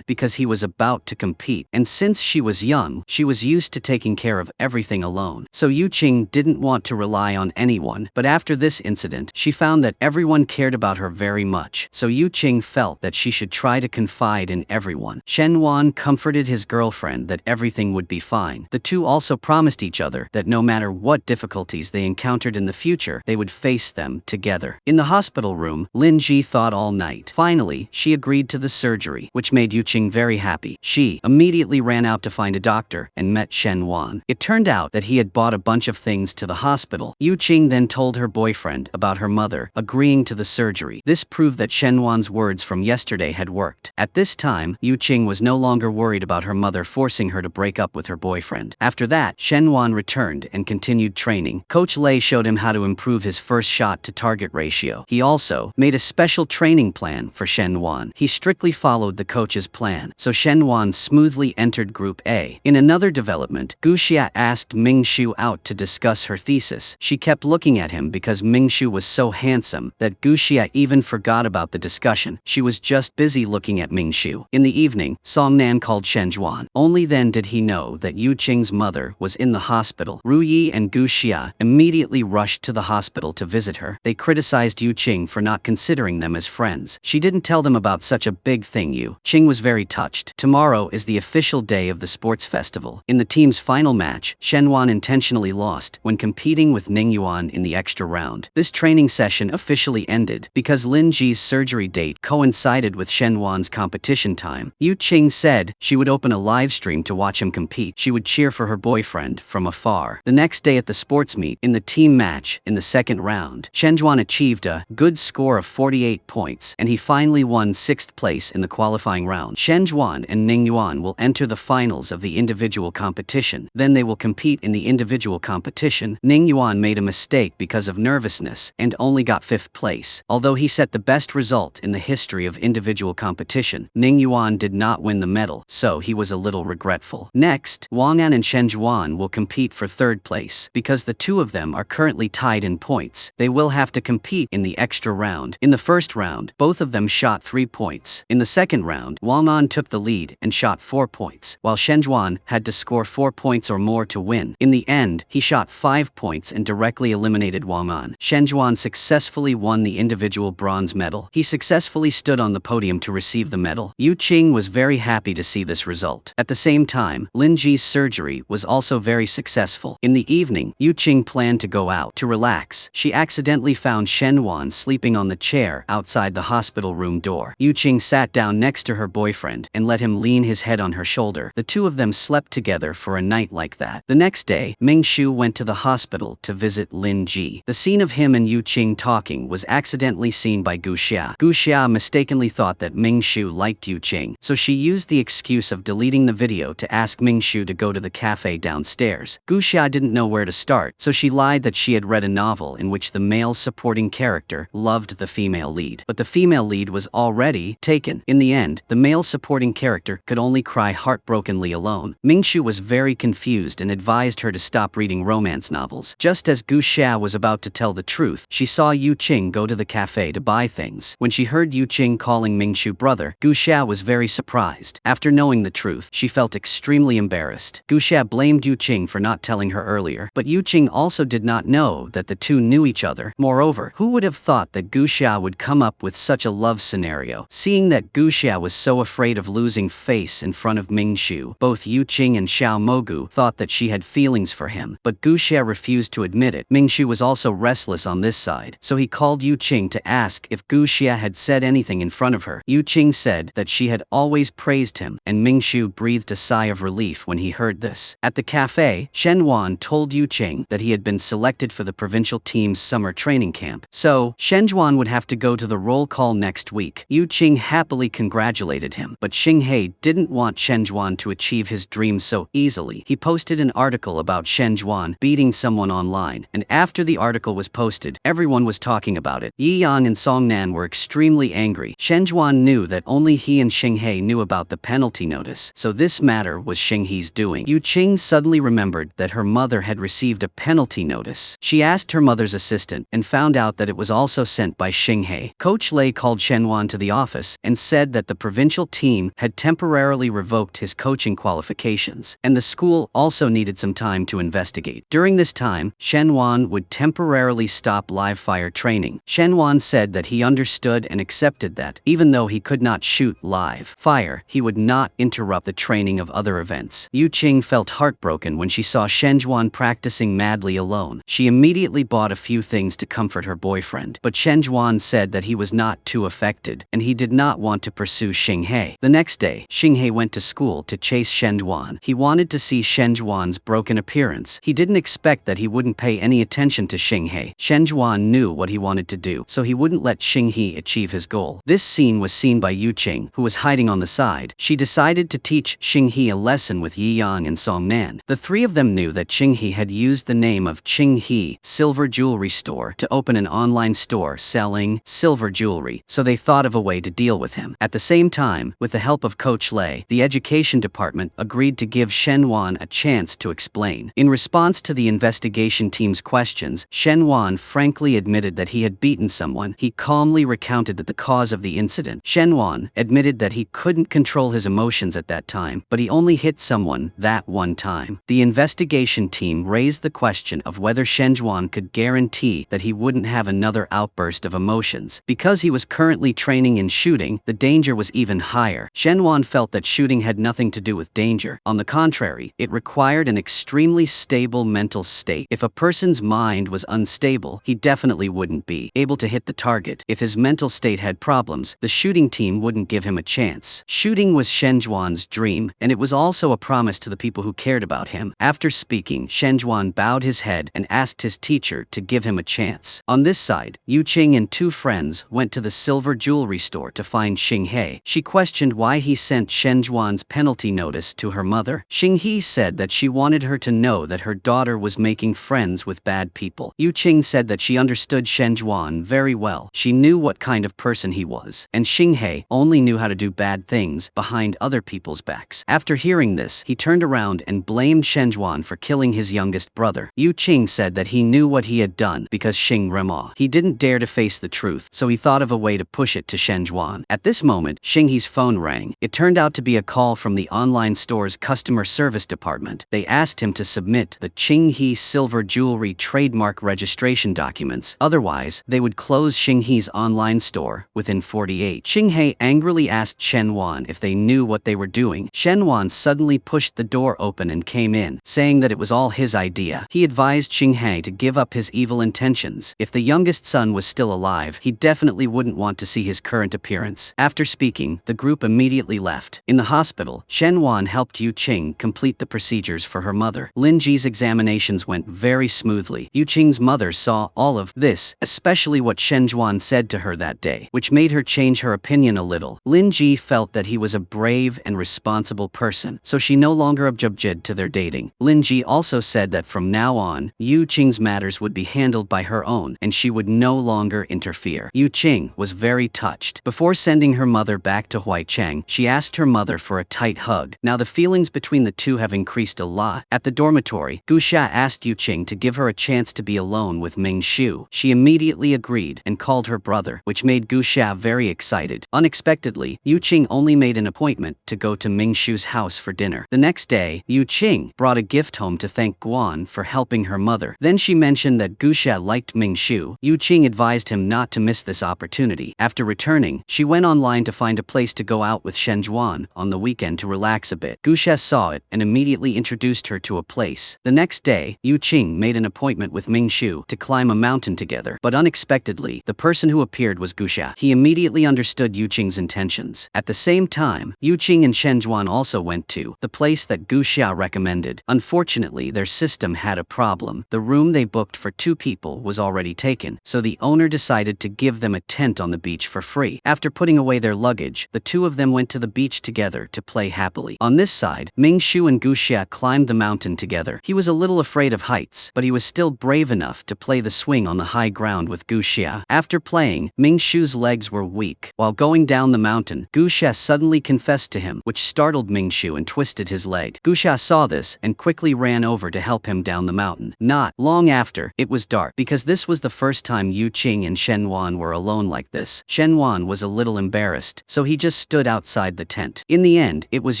because he was about to compete, and since she was young, she was used to taking care of everything alone. So Yuching didn't want to rely on anyone, but after this incident, she found that everyone cared about her very much, so Yuching felt that she should try to confide in everyone. Shen comforted his girlfriend that everything would be fine. The two also promised each other that no matter what difficulties they encountered in the future, they would face them together. In the hospital room, Linji thought all night. Finally, she agreed to the surgery, which made Yuching very happy. She immediately ran out to find a doctor and met Shen It turned out that he had bought a bunch of things to the hospital. Yuching then told her boyfriend about her mother agreeing to the surgery. This proved that Shen words from yesterday had worked. At this time, Yuching was no longer worried about her mother forcing her to break up with her boyfriend. After that, Shen returned and continued training. Coach Lei showed him how to improve his first shot to target ratio. He also made a special training plan for Shen He strictly followed the coach's plan, so Shen smoothly entered Group A. In another development, Guxia asked Mingshu out to discuss her thesis. She kept looking at him because Mingshu was so handsome that Guxia even forgot about the discussion. She was just busy looking at Mingshu. In the evening, Songnan called Shen Only then did he know that Yuching's mother was in the hospital. Ruyi and Guxia immediately rushed to the hospital to visit her. They criticized Yuching for not considering them as friends. She didn't tell them about such a big thing. Yuching was very touched. Tomorrow is the official day of the sports festival. In the team's final match, Shen intentionally lost when competing with Ning Yuan in the extra round. This training session officially ended because Lin Ji's surgery date coincided with Shen competition time. Yuching said she would open a live stream to watch him compete. She would cheer for her boyfriend from afar. The next day at the sports meet, in the team match, in the second round, Shen achieved a good score of 48 points, and he finally won 6th place in the qualifying round. Shen and Ning Yuan will enter the finals of the individual competition. Then they will compete in the individual competition. Ning Yuan made a mistake because of nervousness nervousness and only got 5th place. Although he set the best result in the history of individual competition, Ning Yuan did not win the medal, so he was a little regretful. Next, Wang An and Shen Zhuan will compete for 3rd place. Because the two of them are currently tied in points, they will have to compete in the extra round. In the first round, both of them shot 3 points. In the second round, Wang An took the lead and shot 4 points, while Shen Zhuan had to score 4 points or more to win. In the end, he shot 5 points and directly eliminated Wang An. Shen Zhuan successfully won the individual bronze medal. He successfully stood on the podium to receive the medal. Yuching was very happy to see this result. At the same time, Lin Ji's surgery was also very successful. In the evening, Yuching planned to go out to relax. She accidentally found Shen Wan sleeping on the chair outside the hospital room door. Yuching sat down next to her boyfriend and let him lean his head on her shoulder. The two of them slept together for a night like that. The next day, Ming Shu went to the hospital to visit Lin Ji. The scene of him and Yuching talking was accidentally seen by Gu Xia. Gu Xia mistakenly thought that Ming Shu liked Yuching, so she used the excuse of deleting the video to ask Ming Shu to go to the cafe downstairs. Gu Xia didn't know where to start, so she lied that she had read a novel in which the male supporting character loved the female lead. But the female lead was already taken. In the end, the male supporting character could only cry heartbrokenly alone. Ming Shu was very confused and advised her to stop reading romance novels. Just as Gu Xia was about to tell the truth, she saw Yuching go to the cafe to buy things. When she heard Yuching calling Ming Shu brother, Gu Xia was very surprised. After knowing the truth, she felt extremely embarrassed. Gu Xia blamed Yuching for not telling her earlier, but Yuching also did not know that the two knew each other. Moreover, who would have thought that Gu Xia would come up with such a love scenario? Seeing that Gu Xia was so afraid of losing face in front of Ming Shu, both Yuching and Xiao Mogu thought that she had feelings for him, but Gu Xia refused to admit it. Ming Shu was also restless on this side, so he called Yuching to ask if Gu Xia had said anything in front of her. Yuching said that she had always praised him, and Ming Shu breathed a sigh of relief when he heard this. At the cafe, Shen Wan told Yuching that he had been selected for the provincial team's summer training camp, so Shen Zhuan would have to go to the roll call next week. Yuching happily congratulated him, but Xinghe didn't want Shen Zhuan to achieve his dreams so easily. He posted an article about Shen Zhuan beating someone online, and after the article was posted, everyone was talking about it. Yi Yang and Song Nan were extremely angry. Shen Zhuan knew that only he and Xinghe knew about the penalty notice, so this matter was Xinghe's doing. Yuching suddenly remembered that her mother had received a penalty notice. She asked her mother's assistant and found out that it was also sent by Xinghe. Coach Lei called Shen Wan to the office and said that the provincial team had temporarily revoked his coaching qualifications, and the school also needed some time to investigate. During this time, Shen Wan would temporarily stop live fire training. Shen Wan said that he understood and accepted that, even though he could not shoot live fire, he would not interrupt the training of other events. Yuching felt heartbroken when she saw Shen Zhuan practicing madly alone. She immediately bought a few things to comfort her boyfriend, but Shen Zhuan said that he was not too affected, and he did not want to pursue Xinghe. The next day, Xinghe went to school to chase Shen Zhuan. He wanted to see Shen Zhuan's broken appearance. He didn't expect that he wouldn't pay any attention to Xinghe. Shen Zhuan knew what he wanted to do, so he wouldn't let Xinghe achieve his goal. This scene was seen by Yuching, who was hiding on the side. She decided to teach Xinghe a lesson with Yi Yang and Song Nan. The three of them knew that Xinghe had used the name of Qinghe Silver Jewelry Store to open an online store selling silver jewelry, so they thought of a way to deal with him. At the same time, with the help of Coach Lei, the education department agreed to give Shen Wan a chance to explain. In response to the investigation team's questions, Shen Wan frankly admitted that he had beaten someone. He calmly recounted that the cause of the incident. Shen Wan admitted that he couldn't control his emotions at that time, but he only hit someone that one time. The investigation team raised the question of whether Shen Zhuan could guarantee that he wouldn't have another outburst of emotions. Because he was currently training in shooting, the danger was even higher. Shen Wan felt that shooting had nothing to do with danger. On the contrary, it required an extremely stable mental state. If a person's mind was unstable, he definitely wouldn't be able to hit the target. If his mental state had problems, the shooting team wouldn't give him a chance. Shooting was Shen Zhuan's dream, and it was also a promise to the people who cared about him. After speaking, Shen Zhuan bowed his head and asked his teacher to give him a chance. On this side, Yuching and two friends went to the silver jewelry store to find Xinghe. She questioned why he sent Shen Zhuan's penalty notice to her mother. Xinghe said that she wanted her to know that her daughter was making friends with bad people. Yuching Yuching said that she understood Shen Juan very well. She knew what kind of person he was, and Xinghe only knew how to do bad things behind other people's backs. After hearing this, he turned around and blamed Shen Juan for killing his youngest brother. Yuching said that he knew what he had done because Xing Rema. He didn't dare to face the truth, so he thought of a way to push it to Shen Juan. At this moment, Xinghe's phone rang. It turned out to be a call from the online store's customer service department. They asked him to submit the Qinghe silver jewelry trademark registration documents, otherwise they would close Xinghe's online store within 48. Xinghe angrily asked Shen Juan if they knew what they were doing. Shen Juan suddenly pushed the door open and came in, saying that it was all his idea. He advised Xinghe to give up his evil intentions. If the youngest son was still alive, he definitely wouldn't want to see his current appearance. After speaking, the group immediately left. In the hospital, Shen Juan helped Yuching complete the procedures for her mother. Lin Ji's examinations went very smoothly. Yuching's mother saw all of this, especially what Shen Juan said to her that day, which made her change her opinion a little. Lin Ji felt that he was a brave and responsible person, so she no longer objected to their dating. Lin Ji also said that from now on, Yuching's matters would be handled by her own, and she would no longer interfere. Yuching was very touched. Before sending her mother back to Huaichang, she asked her mother for a tight hug. Now the feelings between the two have increased a lot. At the dormitory, Guxia asked Yuching to give her a chance to be alone with Ming Shu. She immediately agreed and called her brother, which made Guxia very excited. Unexpectedly, Yuching only made an appointment to go to Ming Shu's house for dinner. The next day, Yuching brought a gift home to thank Guan for helping her mother. Then she mentioned that Guxia liked Ming Shu. Yuching advised him not to miss this opportunity. After returning, she went online to find a place to go out with Shen Juan on the weekend to relax a bit. Guxia saw it and immediately introduced her to a place. The next day, Yuching made an appointment with Ming Shu to climb a mountain together, but unexpectedly, the person who appeared was Guxia. He immediately understood Yuching's intentions. At the same time, Yuching and Shen Juan also went to the place that Guxia recommended. Unfortunately, their system had a problem. The room they booked for 2 people was already taken, so the owner decided to give them a tent on the beach for free. After putting away their luggage, the 2 of them went to the beach together to play happily. On this side, Ming Shu and Guxia climbed the mountain together. He was a little afraid of heights, but he was still brave enough to play the swing on the high ground with Guxia. After playing, Ming Shu's legs were weak. While going down the mountain, Guxia suddenly confessed to him, which startled Ming Shu and twisted his leg. Guxia saw this and quickly ran over to help him down the mountain. Not long after, it was dark. Because this was the first time Yuching and Shen Juan were alone like this, Shen Juan was a little embarrassed, so he just stood outside the tent. In the end, it was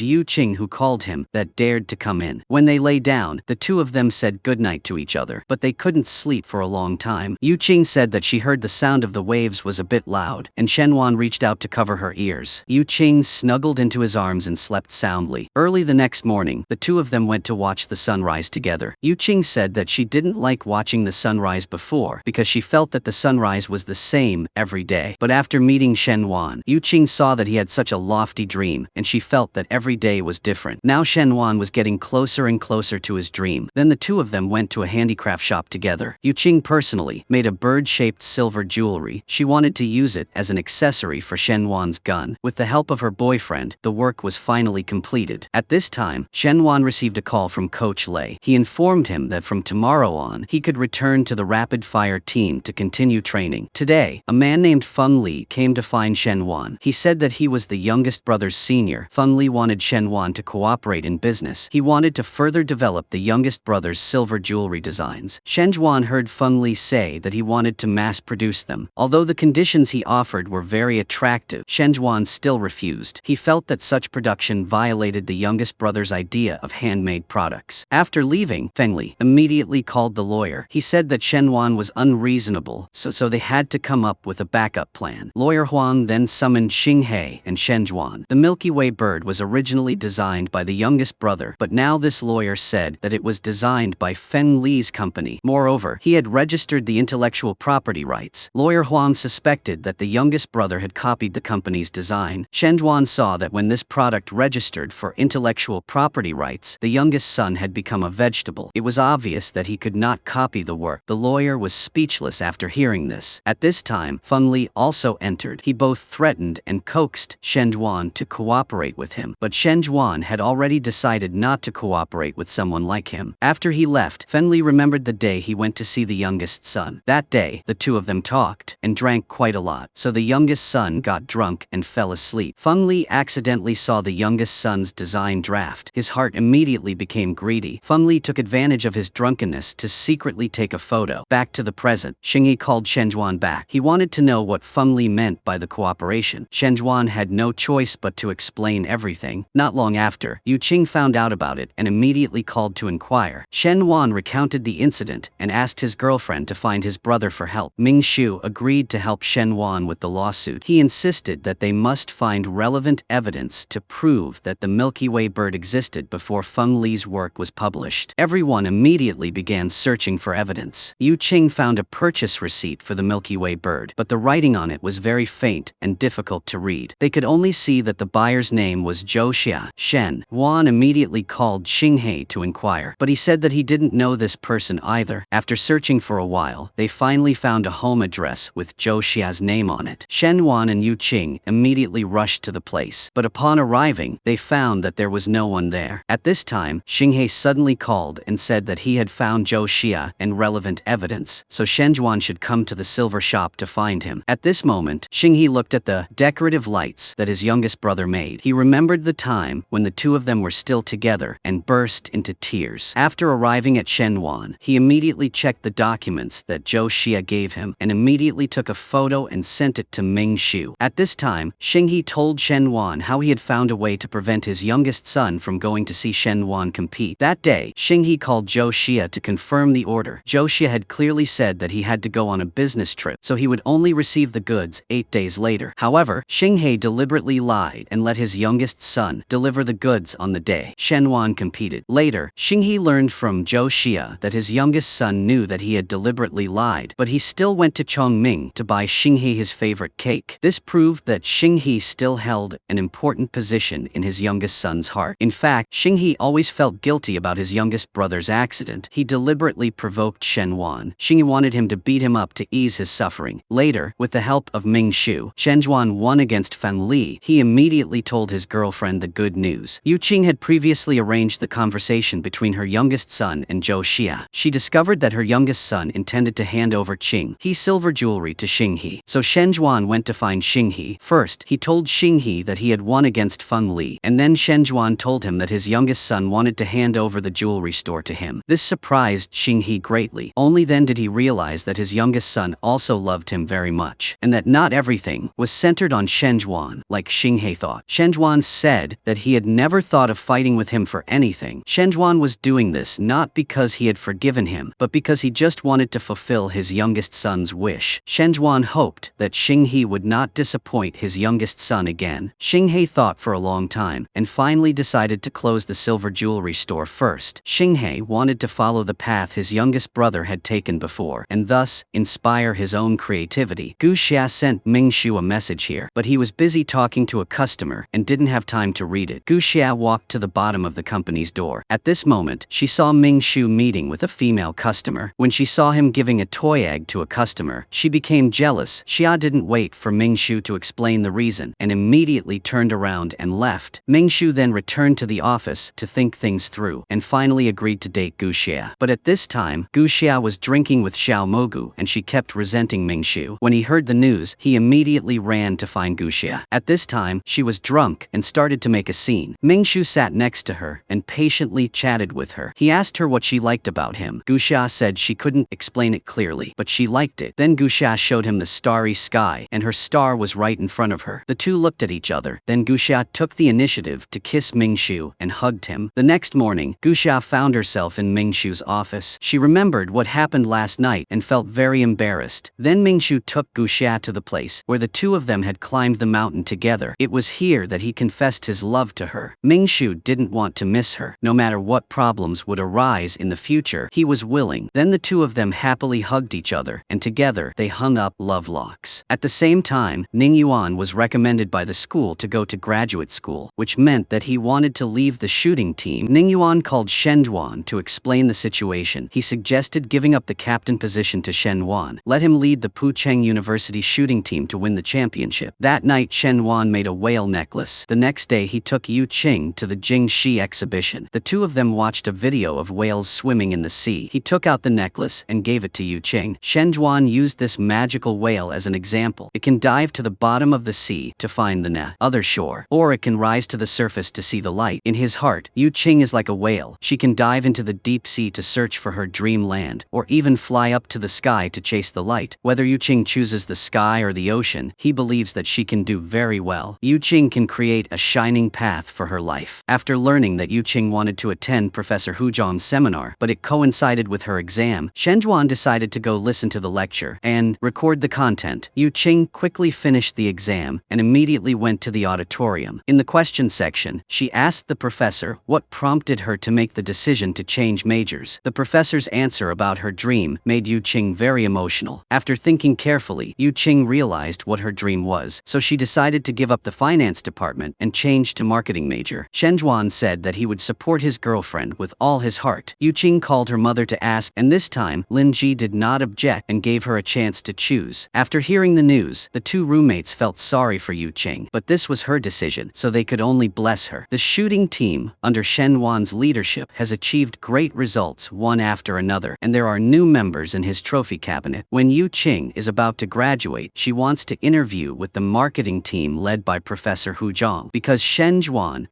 Yuching who called him that dared to come in. When they lay down, the 2 of them said goodnight to each other, but they couldn't sleep for a long time. Yuching said that she heard the sound of the waves was a bit loud, and Shen Juan reached out to cover her ears. Yuching snuggled into his arms and slept soundly. Early the next morning, the 2 of them went to watch the sunrise together. Yuching said that she didn't like watching the sunrise before because she felt that the sunrise was the same every day. But after meeting Shen Juan, Yuching saw that he had such a lofty dream, and she felt that every day was different. Now Shen Juan was getting closer and closer to his dream. Then the 2 of them went to a handicraft shop together. Yuching personally made a bird-shaped silver jewelry. She wanted to use it as an accessory for Shen Juan's gun. With the help of her boyfriend, the work was finally completed. At this time, Shen Juan received a call from Coach Lei. He informed him that from tomorrow on, he could return to the rapid-fire team to continue training. Today, a man named Feng Li came to find Shen Juan. He said that he was the youngest brother's senior. Feng Li wanted Shen Juan to cooperate in business. He wanted to further develop the youngest brother's silver jewelry designs. Shen Juan heard Feng Li say that he wanted to mass-produce them. Although the conditions he offered were very attractive, Shen Juan still refused. He felt that such production violated the youngest brother's idea of handmade products. After leaving, Feng Li immediately called the lawyer. He said that Shen Juan was unreasonable, so they had to come up with a backup plan. Lawyer Huang then summoned Xinghe and Shen Juan. The Milky Way bird was originally designed by the youngest brother, but now this lawyer said that it was designed by Feng Li's company. Moreover, he had registered the intellectual property rights. Lawyer Huang suspected that the youngest brother had copied the company's design. Shen Juan saw that when this product registered for intellectual property rights, the youngest son had become a vegetable. It was obvious that he could not copy the work. The lawyer was speechless after hearing this. At this time, Feng Li also entered. He both threatened and coaxed Shen Juan to cooperate with him, but Shen Juan had already decided not to cooperate with someone like him. After he left, Feng Li remembered the day he went to see the the youngest son. That day, the two of them talked and drank quite a lot, so the youngest son got drunk and fell asleep. Feng Li accidentally saw the youngest son's design draft. His heart immediately became greedy. Feng Li took advantage of his drunkenness to secretly take a photo. Back to the present, Xinghe called Shen Zhuan back. He wanted to know what Feng Li meant by the cooperation. Shen Zhuan had no choice but to explain everything. Not long after, Yuching found out about it and immediately called to inquire. Shen Zhuan recounted the incident and asked his girlfriend to find his brother for help. Ming Shu agreed to help Shen Zhuan with the lawsuit. He insisted that they must find relevant evidence to prove that the Milky Way bird existed before Feng Li's work was published. Everyone immediately began searching for evidence. Yuching found a purchase receipt for the Milky Way bird, but the writing on it was very faint and difficult to read. They could only see that the buyer's name was Zhou Xia. Shen Zhuan immediately called Xinghe to inquire, but he said that he didn't know this person either. After searching for a while, they finally found a home address with Zhou Xia's name on it. Shen Zhuan and Yuching immediately rushed to the place, but upon arriving, they found that there was no one there. At this time, Xinghe suddenly called and said that he had found Zhou Xia and relevant evidence, so Shen Zhuan should come to the silver shop to find him. At this moment, Xinghe looked at the decorative lights that his youngest brother made. He remembered the time when the two of them were still together and burst into tears. After arriving at Shen Zhuan, he immediately checked the documents that Zhou Xia gave him and immediately took a photo and sent it to Ming Shu. At this time, Xinghe told Shen Zhuan how he had found a way to prevent his youngest son from going to see Shen Zhuan compete. That day, Xinghe called Zhou Xia to confirm the order. Zhou Xia had clearly said that he had to go on a business trip, so he would only receive the goods 8 days later. However, Xinghe deliberately lied and let his youngest son deliver the goods on the day Shen Zhuan competed. Later, Xinghe learned from Zhou Xia that his youngest son knew that he had deliberately lied, but he still went to Chongming to buy Xinghe his favorite cake. This proved that Xinghe still held an important position in his youngest son's heart. In fact, Xinghe always felt guilty about his youngest brother's accident. He deliberately provoked Shen Zhuan. Xinghe wanted him to beat him up to ease his suffering. Later, with the help of Ming Shu, Shen Zhuan won against Feng Li. He immediately told his girlfriend the good news. Yuching had previously arranged the conversation between her youngest son and Zhou Xia. She discovered that her youngest son intended to hand over Qinghe's silver jewelry to Xinghe. So Shen Zhuan went to find Xinghe. First, he told Xinghe that he had won against Feng Li, and then Shen Zhuan told him that his youngest son wanted to hand over the jewelry store to him. This surprised Xinghe greatly. Only then did he realize that his youngest son also loved him very much, and that not everything was centered on Shen Zhuan, like Xinghe thought. Shen Zhuan said that he had never thought of fighting with him for anything. Shen Zhuan was doing this not because he had forgiven him, but because he just wanted to fulfill his youngest son's wish. Shen Zhuan hoped that Xinghe would not disappoint his youngest son again. Xinghe thought for a long time, and finally decided to close the silver jewelry store first. Xinghe wanted to follow the path his youngest brother had taken before, and thus inspire his own creativity. Gu Xia sent Ming Shu a message here, but he was busy talking to a customer and didn't have time to read it. Gu Xia walked to the bottom of the company's door. At this moment, she saw Ming Shu meeting with a female customer. When she saw him giving a toy egg to a customer, she became jealous. Xia didn't wait for Ming Shu to explain the reason and immediately turned around and left. Ming Shu then returned to the office to think things through and finally agreed to date Gu Xia. But at this time, Gu Xia was drinking with Xiao Mogu and she kept resenting Ming Shu. When he heard the news, he immediately ran to find Gu Xia. At this time, she was drunk and started to make a scene. Ming Shu sat next to her and patiently chatted with her. He asked her what she liked about him. Gu Xia said she couldn't explain it clearly, but she liked it. Then Gu Xia showed him the starry sky, and her star was right in front of her. The two looked at each other. Then Gu Xia took the initiative to kiss Ming Shu and hugged him. The next morning, Gu Xia found herself in Ming Shu's office. She remembered what happened last night and felt very embarrassed. Then Ming Shu took Gu Xia to the place where the two of them had climbed the mountain together. It was here that he confessed his love to her. Ming Shu didn't want to miss her. No matter what problems would arise in the future, he was willing. Then the two of them happily hugged each other, and together they hung up love locks. At the same time, Ning Yuan was recommended by the school to go to graduate school, which meant that he wanted to leave the shooting team. Ning Yuan called Shen Zhuan to explain the situation. He suggested giving up the captain position to Shen Zhuan. Let him lead the Puchang University shooting team to win the championship. That night, Shen Zhuan made a whale necklace. The next day, he took Yuching to the Jingxi exhibition. The two of them watched a video of whales swimming in the sea. He took out the necklace necklace and gave it to Yuching. Shen used this magical whale as an example. It can dive to the bottom of the sea to find the other shore, or it can rise to the surface to see the light. In his heart, Yuching is like a whale. She can dive into the deep sea to search for her dream land, or even fly up to the sky to chase the light. Whether Yuching chooses the sky or the ocean, he believes that she can do very well. Yuching can create a shining path for her life. After learning that Yuching wanted to attend Professor Puchang's seminar, but it coincided with her exam, Shen decided to go listen to the lecture and record the content. Yuching quickly finished the exam and immediately went to the auditorium. In the question section, she asked the professor what prompted her to make the decision to change majors. The professor's answer about her dream made Yuching very emotional. After thinking carefully, Yuching realized what her dream was, so she decided to give up the finance department and change to marketing major. Shen said that he would support his girlfriend with all his heart. Yuching called her mother to ask, and this time, Lin Ji did not object and gave her a chance to choose. After hearing the news, the two roommates felt sorry for Yuching, but this was her decision, so they could only bless her. The shooting team, under Shen leadership, has achieved great results one after another, and there are new members in his trophy cabinet. When Yuching is about to graduate, she wants to interview with the marketing team led by Professor Puchang. Because Shen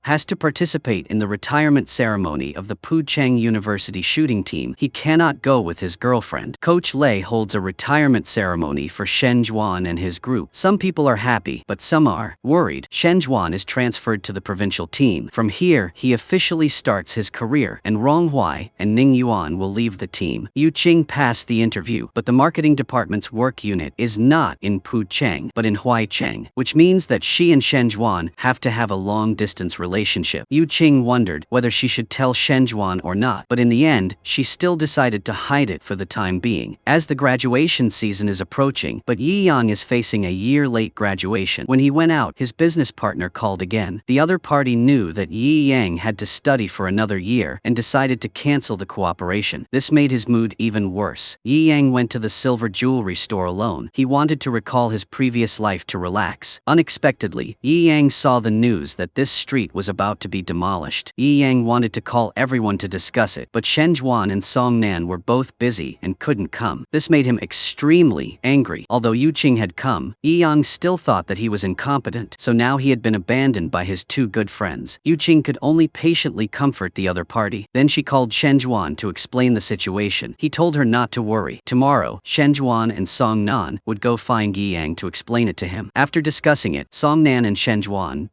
has to participate in the retirement ceremony of the Puchang University shooting team, he cannot go with his girlfriend. Coach Lei holds a retirement ceremony for Shen and his group. Some people are happy, but some are worried. Shen is transferred to the provincial team. From here, he officially starts his career, and Rong Hui and Ning Yuan will leave the team. Yuching passed the interview, but the marketing department's work unit is not in Puchang, but in Huaicheng, which means that she and Shen have to have a long-distance relationship. Yuching wondered whether she should tell Shen or not, but in the end, she still decided to hide it for the time being. As the graduation season is approaching, but Yi Yang is facing a year-late graduation. When he went out, his business partner called again. The other party knew that Yi Yang had to study for another year and decided to cancel the cooperation. This made his mood even worse. Yi Yang went to the silver jewelry store alone. He wanted to recall his previous life to relax. Unexpectedly, Yi Yang saw the news that this street was about to be demolished. Yi Yang wanted to call everyone to discuss it, but Shen and Song Nan were both busy and couldn't come. This made him extremely angry. Although Yuching had come, Yi Yang still thought that he was incompetent, so now he had been abandoned by his two good friends. Yuching could only patiently comfort the other party. Then she called Shen to explain the situation. He told her not to worry. Tomorrow, Shen and Song Nan would go find Yi Yang to explain it to him. After discussing it, Song Nan and Shen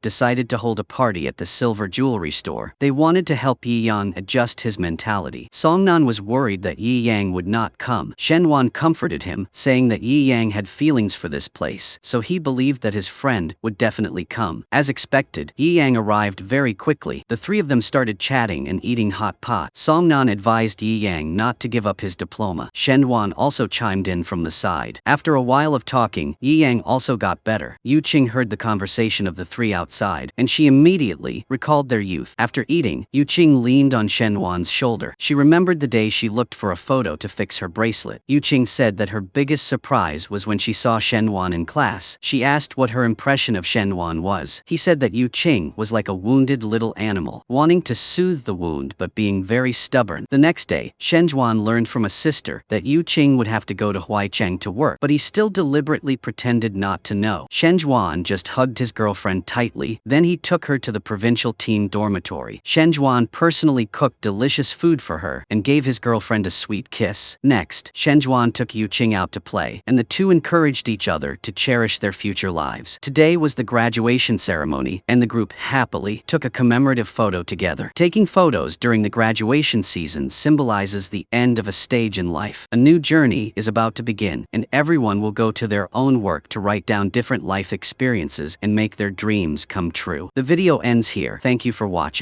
decided to hold a party at the silver jewelry store. They wanted to help Yi Yang adjust his mentality. Song Nan was worried that Yi Yang would not come. Shen comforted him, saying that Yi Yang had feelings for this place, so he believed that his friend would definitely come. As expected, Yi Yang arrived very quickly. The three of them started chatting and eating hot pot. Song Nan advised Yi Yang not to give up his diploma. Shen also chimed in from the side. After a while of talking, Yi Yang also got better. Yuching heard the conversation of the three outside, and she immediately recalled their youth. After eating, Yuching leaned on Shen shoulder. She remembered the day she looked for a photo to fix her bracelet. Yuching said that her biggest surprise was when she saw Shen in class. She asked what her impression of Shen was. He said that Yuching was like a wounded little animal, wanting to soothe the wound but being very stubborn. The next day, Shen learned from a sister that Yuching would have to go to Huaicheng to work, but he still deliberately pretended not to know. Shen just hugged his girlfriend tightly, then he took her to the provincial team dormitory. Shen personally cooked delicious food for her and gave his girlfriend a sweet kiss. Next, Shen took Yuching out to play, and the two encouraged each other to cherish their future lives. Today was the graduation ceremony, and the group happily took a commemorative photo together. Taking photos during the graduation season symbolizes the end of a stage in life. A new journey is about to begin, and everyone will go to their own work to write down different life experiences and make their dreams come true. The video ends here. Thank you for watching.